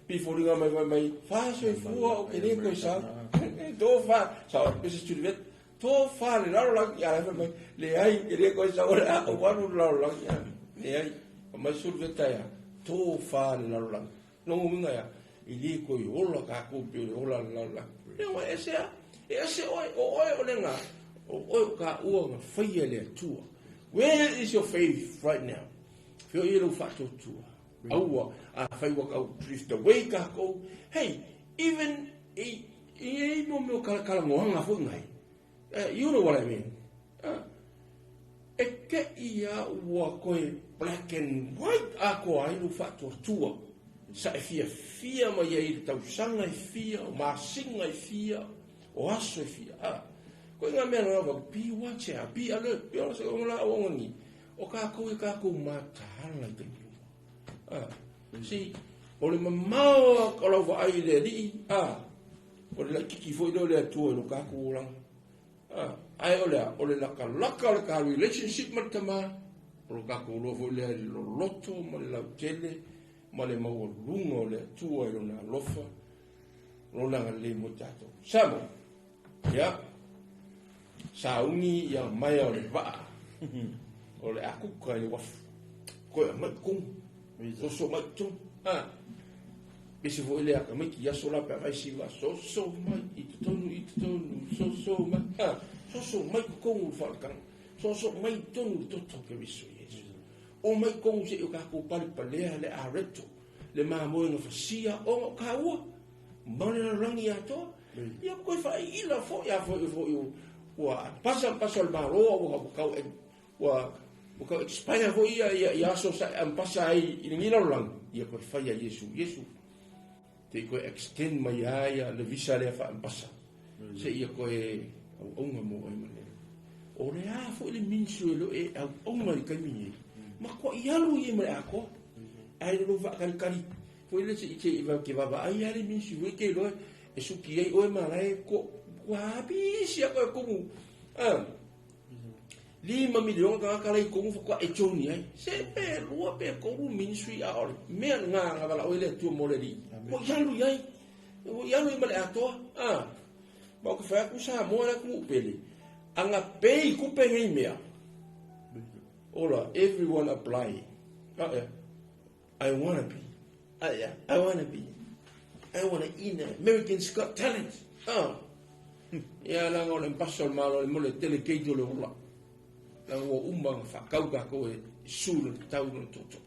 pi fo ringa mai fa so fu o ke le ko sa to fa sa pe se tu vet to fa le la ya mai le ai ke le ko sa ora o wa la ya le ai ma sul vet ya to fa le la no mo ya I li ko I ola ka ko pe ola la e wa ese o le nga o ka o nga fa le tua. Where is your faith right now? Feel you factor to our I walk out drift away go. Hey, even no me kala fo ngai. You know what I mean? E ke ia wa ko black and white ako ai no factor to. Sa fia ma ye tau sanga fia, ma singa fia, o aso fia. Ko nga me no be watch be alert be also la o ngi o ka ko mata hala te si o le mamao ko lo va ai le di o le kiki foi do le tu no ka ko lang ai o le la ka relationship matama o ka ko lo vo le loto mo le la tele mo le mo lungo le tu o na lofa lo la le mo tato samo ya saungi yang mai o le va o le aku ka le waf ko mai kum so mai tu bisi vo ile aka mai ki aso la pa vai si va so mai itonu so mai so mai ko u falkan so mai tonu to ke biso Yesu o mai ko se o ka ko pali pale le areto le ma mo no fasia o ka u mane la rangi ato ya ko fa ila fo wa pasa el baro wa ka expire vo ia so sa pasa ai ni no lang ia ko fa Yesu te ko extend mai ia le visa le fa pasa se ia ko o nga mo ai mane o le fo le minsu lo o nga ka mi ma ko ia lu ia mai ako ai lo va kan fo le se va ke va ai ale minsu ke lo e su ki ai o ma lai ko wapi siapa kumu lima milion kala kumu ko e choni ai sepe lua pe kumu ministry a me nga bala o le tu mo le di ko yalu ai o yalu male ato ba ko fa ku sa mo la ku pele anga pe ku pe ngai mea ola everyone apply I want to be I want to in American's Got Talent ya la ngol en paso malo le mole tele ke do le la la o umba fa ka ko e sul tau no toto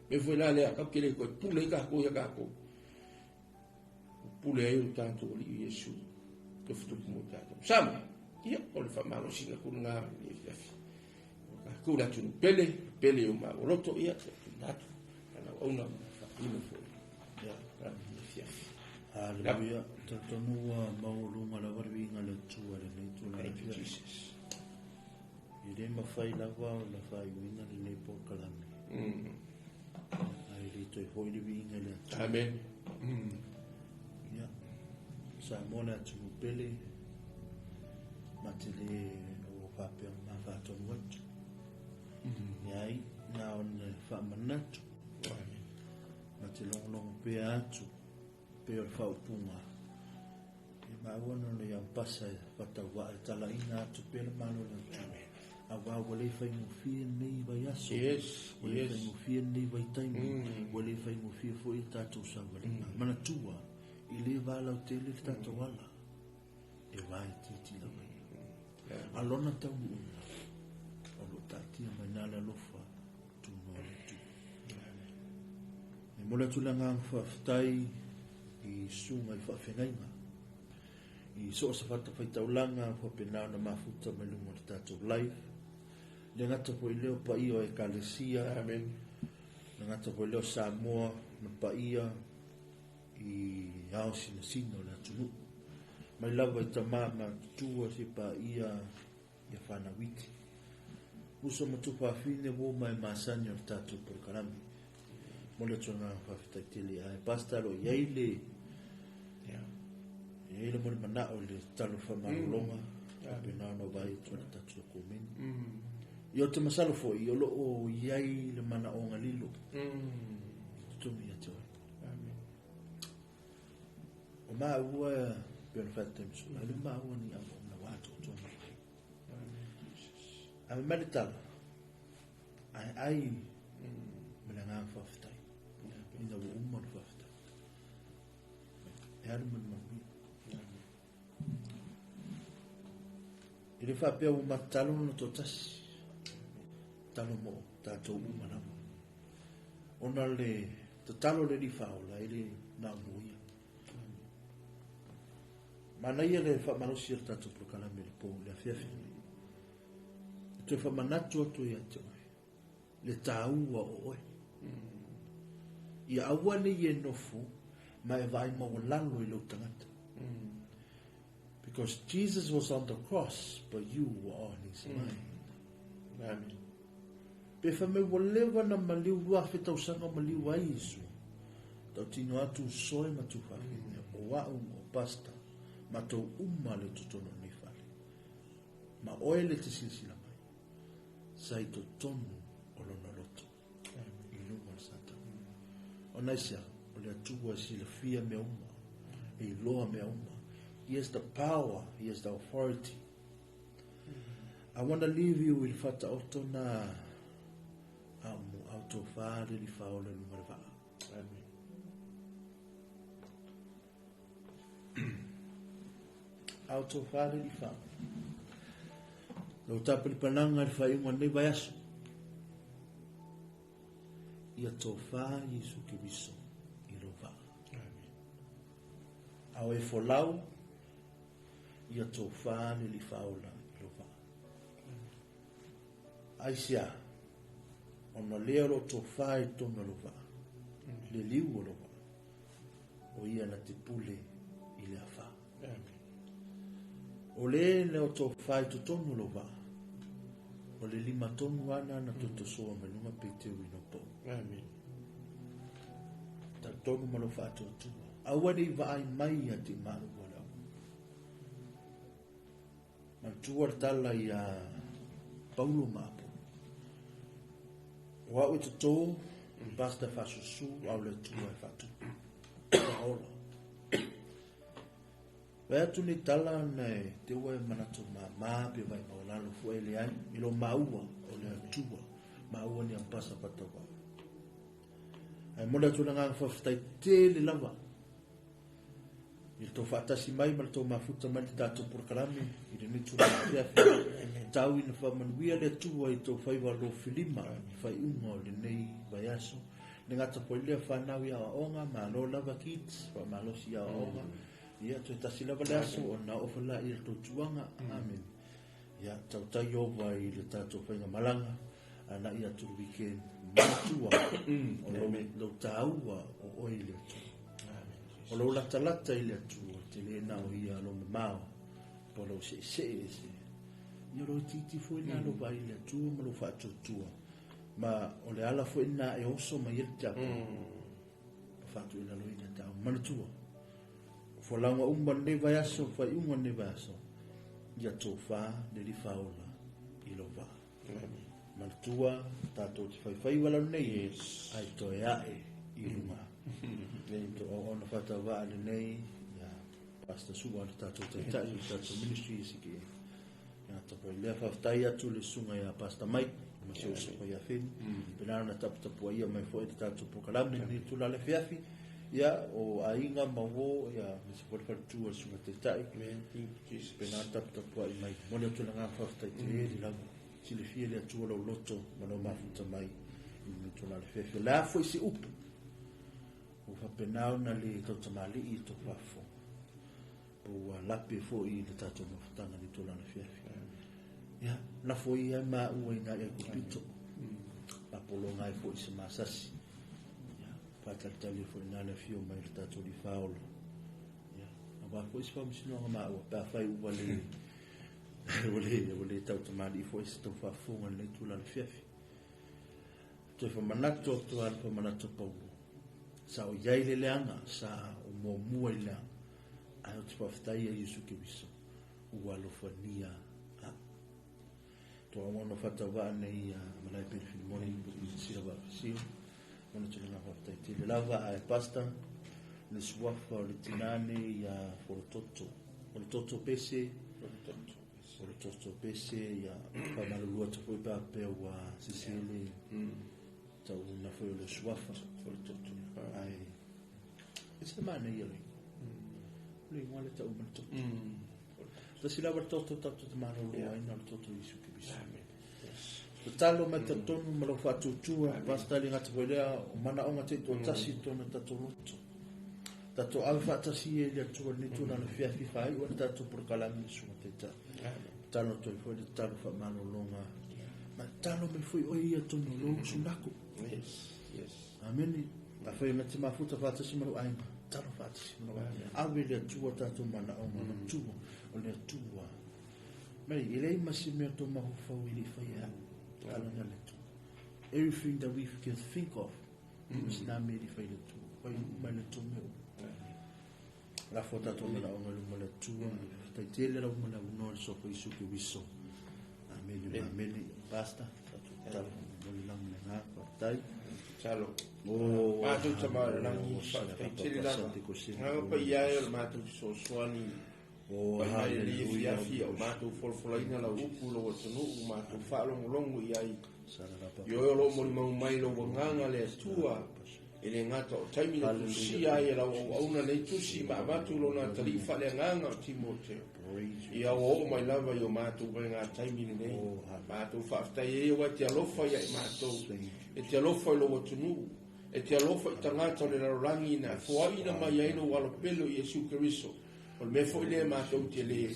me foi la le ka ke le ko pule ka ko ya ka ko pule ai tanto li Yesu to fu mo tato sam ya o le fa malo singa ku nga ni fa ku la tu pele o ma o roto ya tato ana ona fa ino fo ya Hallelujah. Tatanua maulunga la warvinga le tua le nei tu la Jesus. Ire mawhai lawa o la whai winga le nei pokalame. Ai rito e hoi le winga le tua. Amen. Ya. Sa mona tu pele. Matele o pape ma vato watu. Yai na on fa manatu. Matele long pe atu. Pe o fa punga. Ma wono le yang pasa pata wa tala ina tu pe malo le. awa wale fai ngofia nei vai aso. Yes, Wale fai yes. ngofia nei vai taimi. Wale fai ngofia fo i tātou sawalinga. Mana tua, i le vala o tele le tātou wala. E vai titi la vai. Alona tau una. O lo tatia mai nala lofa. Tuno le tu. E mola tulanga ang whaftai i sunga i whawhengainga. I so sa fata fai taulanga ko pena na mafuta me lunga le tātou live. Le ngata po i leo pa ia o ekalesia. Amen. Le ngata po i leo Samoa na pa ia i ao sina sina o le atunu. Mai lava i tamama tutua si pa ia i whana witi. Uso matupa afine wo mai masani o le tātou por karami. Mole tūnga whawhitai tele ai. Pastaro iaile e le mole mana o le talo whamarolonga pena no vai tūna tatu o kōmeni i o te masalo fo i o lo o iai le mana o ngalilo tutumi a teoi o maa ua pēna whatemsu a le maa ua ni amo na wātu o tōna a me mani tala ai me le ngā whawhitai ina wo umman whawhitai e anu mani mani Ele fa pe o matalo no totasi. Talo mo tatou manama. Ona le talo le di faula ele na muia. Mana ia le fa malosi tatou procala me po le fiafi. Tu fa manatu tu ia tu. Le taua o oi. Ia awane ye nofu mai vai mo lalo i lo tangata. Because Jesus was on the cross, but you were on his mind. Amen. Pe fa me walewa na maliu lua fetau sanga maliu a isu. Tau tino atu soe matu whakine, o wau o pasta, ma tau le tutono ni whale. Ma oe le te silsila mai. Sai to tonu o lona loto. I lunga sata. O naisia, o le atua sila fia me uma, e loa me uma. He has the power. He has the authority. I want to leave you with fata otona auto fare li faole numero va. Auto fare li fa. Lo tapo li pananga li fai un nei vai aso. Ia to fa Yesu ke biso i lo va. Au e folau ia tō whāne li whaola i lo wha. Aisia, ona lea ro tō whae tōna lo wha. Le liu o lo wha. O ia na te pule i le wha. O le leo tō whae tō tōna lo wha. O le 5 tonu ana na tō soa me lunga pe te ui no pō. Ta tonu ma lo wha tō tua. Awane i vaai mai a te maru o lau. Mantua tala i a Paulo Mapo. O au e te tō, basta whasusu au le tua e whatu. Ola. Wea tu ni tala nei te ua e manatu ma pe vai maulalo fue le ai. Ilo maua o le tua. Maua ni ampasa patawa. Ai mola tu nga whaftai te le lava. Il to fatasi mai mal to mafuta mal tato por kalami il ni tu ya tau in fa manuia le tu ai to fai va lo filima fai un le nei bayaso le ngata po le fa na ya onga ma lo lava kits fa ma lo sia onga ia to tasi lava laso ona o fala il to tuanga amen ya tau tai yo vai le tato fai malanga ana ia tu weekend matua o lo tau o ile o lo lata ile atua te le nao ia lo mamao po lo se ia lo titi foi na lo vai ile atua ma lo fatu tua ma o le ala foi na e oso ma ia tapu fatu ina lo ina tau ma tua fo langa umba ne vai aso fai umba ne vai aso ia tofa le li faola i lo va ma tua tato ti fai wala nei ai to ia i lunga Dentro ona fata va nei ya pasta su al tato tato ministry si che tapu le fa tai atu le sunga ya pasta mai ma se usa pa ya fin pena na tapu ia mai foi de tatu pokalame ni tu la le fiafi ya o ainga mawo ya se por tu o sunga te tai pena tapu ai mai mona tu nga fa tai te la si le fie le atu lo loto ma no mafuta mai ni tu la le fiafi la foi se upu o fa pena na le to mali I to fafo o lape fo I le tatu mafutanga ni tu la le fiafi ya na foi ia ma ua ina e kupito la polonga e foi se masasi ya patatali foi na le fio mai tatu di faolo ya aba foi se famsino ma ua pa fai ua le tau tamali foi se to fa fonga le tu la fiafi to fa manato to al fa manato paulo sa o yai le leanga sa o mo mua le ai o tfa ftai e Yesu Kristo ua lo fania to ono fata va nei malai per filmoni si va si ono ce la fa tai le lava ai pasta le suafa le tinane ya fortotto pese ya pa malu to poi pa pe wa sisili ta una foi le suafa fortotto ai ese mane io le vuole ta un to to si lava toto mano lo ai no toto Yesu Kristo talo mata tonu malo fatu tua pasta li ngata bolea mana onga te to tasi tonu tatoloto tato alfa tasi e le tua ni tu na fiafi fai o tato por kalami su teta talo to foi de talo fa mano longa ma talo me foi o ia tonu longo sunako yes amen ta foi mata mafuta fata si malo ai talo fata si malo ave le tua tato mana onga no tua o le tua mai ele masime to ma fa wili fa ya everything that we can think of is not made if I do why my little me la foto to me la o le tua tai tele la mo la no so ko Yesu Kristo amen basta tal mo la mo na tai chalo o ma tu chama la ni fa tele la na pa ia el ma tu so swani o haleluya fi o ma tu folfolaina la upu lo tonu ma tu fa longo ia yo lo mo mai lo nganga le tua ele ngata o taimi le sia ia la una le tusi ma tu lo na talifa le nganga Timoteo ia o mai lava yo ma tu venga taimi le ma tu fa sta ye wa ti alofa ia ma tu e ti alofa lo tonu e ti alofa tangata le rangi na fo ina mai ia no walo pelo Yesu Kristo o me foi le ma tu te le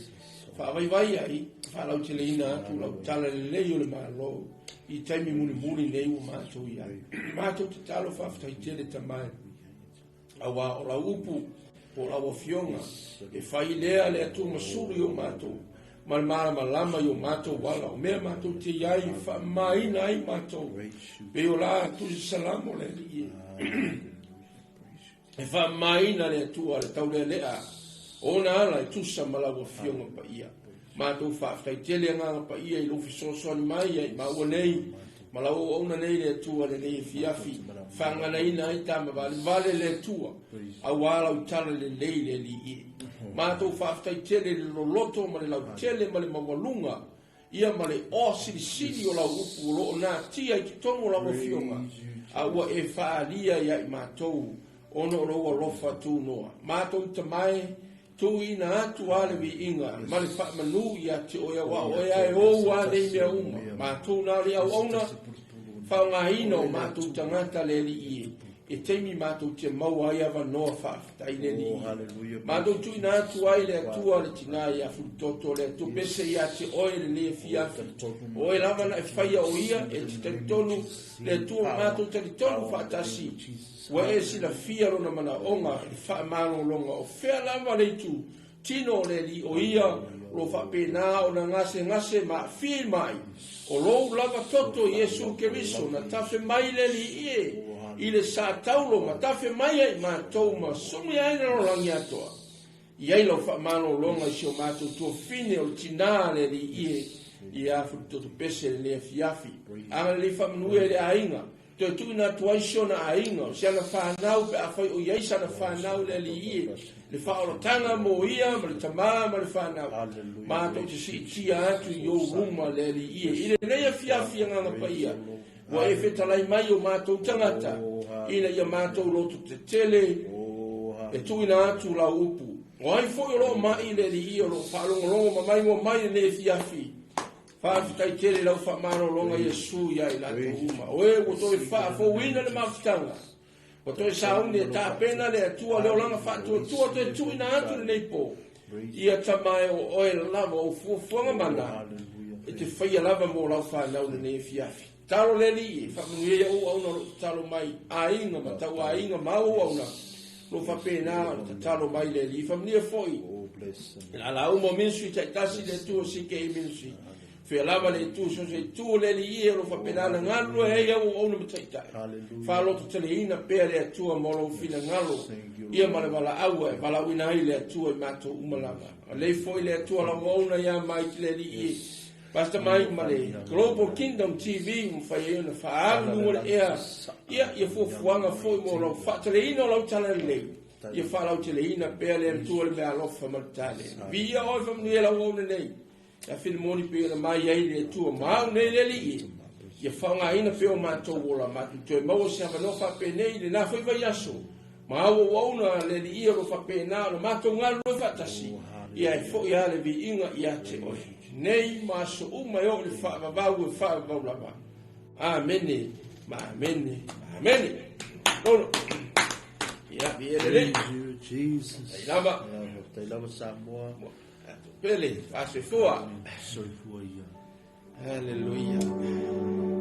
fa vai ai fa la te le ina tu la tala le yo le ma lo I taimi muni nei o mātou ia. Mātou te talo whaftai tele tamai. Awa o la upu, o la wafionga, e whai lea le atu masuri o mātou. Malmara malama o mātou wala, o mea mātou te iai, wha maina ai mātou. Pe o la atu salamo le li. E wha maina le atu ale tau le lea. Ona ala e tusa mala wafionga pa ia. Ma tu fa fai tele nga pa ia I lo fi so mai ai ma o nei ma la o una nei le tua le nei fiafi fa nga nei nai ta ma vale le tua a wala o tala le nei le li ma tu fa fai tele lo loto ma le la tele ma le mawalunga ia ma le o sili o la upu lo na tia I tongo la mofionga a wa e fa lia ia ma to ono lo lo fa tu no ma tu tamai tu ina atu ale vi inga mali fa manu ya ti o ya wa o ya o wa le me uma ma tu na le ona fa nga ino ma tu tangata le li e temi ma tu te mau ya va no fa tai le li ma tu ina atu ai le tu ale tina ya fu toto le tu pese ya ti o le fia o e lava na fa ya o ia e te tonu le tu ma tu te tonu fa tasi wa e si la fia rona mana onga I wha mano longa o whea lava le tu tino le li o ia lo wha pena o na ngase ma fi mai o lo lava toto Yesu Kristo na tafe mai le li I le sa taulo ma tafe mai ai ma tau ma sumi ai na rolangi atoa iai lo wha mano longa si o mato tua fine o tina le li I a fu toto pese le fiafi anga le wha manue le ainga te tu na tuaisho na ainga se ana whanau pe a whai o iei sana whanau le li ie le whaorotanga mo ia ma le tamā ma le whanau mātou te si tia atu i o ruma le li ie i le leia fiafia nganga pa ia wa e whetalai mai o mātou tangata ina ia mātou lotu te tele e tuina atu la upu o ai fo i lo mai le li ie o lo whalongolongo ma mai mo mai le fiafi Whaafitai tere lau whamaro longa Iesu ia i lato uma. Oe, o toi whaafo wina le mawhitanga. O toi saungi e tāpena le atua leo langa whaatua tua toi tuina atu le neipo. Ia tamai o oe lava o fuafuanga mana. E te whaia lava mo lau whanau le ne fiafi. Taro le li, whamanuia o auna lo talo mai ainga, ma tau ainga mau auna. Lo whapena o talo mai le li, whamanuia foi. La la umo minsui taitasi le tua sike i minsui. Fe lava le tu so se tu le li ero fa penala ngalo e ia o ona mataita. Fa lo to le ina pe le tu mo lo fina ngalo. Ia mala mala au e mala wina ile tu e mato umalanga. Le foi le tu la ona ia mai le li. Basta mai male Global Kingdom TV mo fa ia na fa alu le ia fo fuanga foi mo lo fa le ina lo tala le. Ia fa lo le ina pe le tu le alo fa matale. Via o fa ni la ona nei. A fil moni pe na mai ai le tu ma ne le li ia fanga ina pe o mato ola matu te mo se ava no fa pe nei le na foi vai aso ma o ona le li ia lo fa pe na lo mato ngalo fa tasi ia fo ia le vi inga ia te o nei ma so o mai o le fa va la ba amen amen amen no ia vi le Jesus lava te lava Samoa pele fa se fua soifua ia Hallelujah.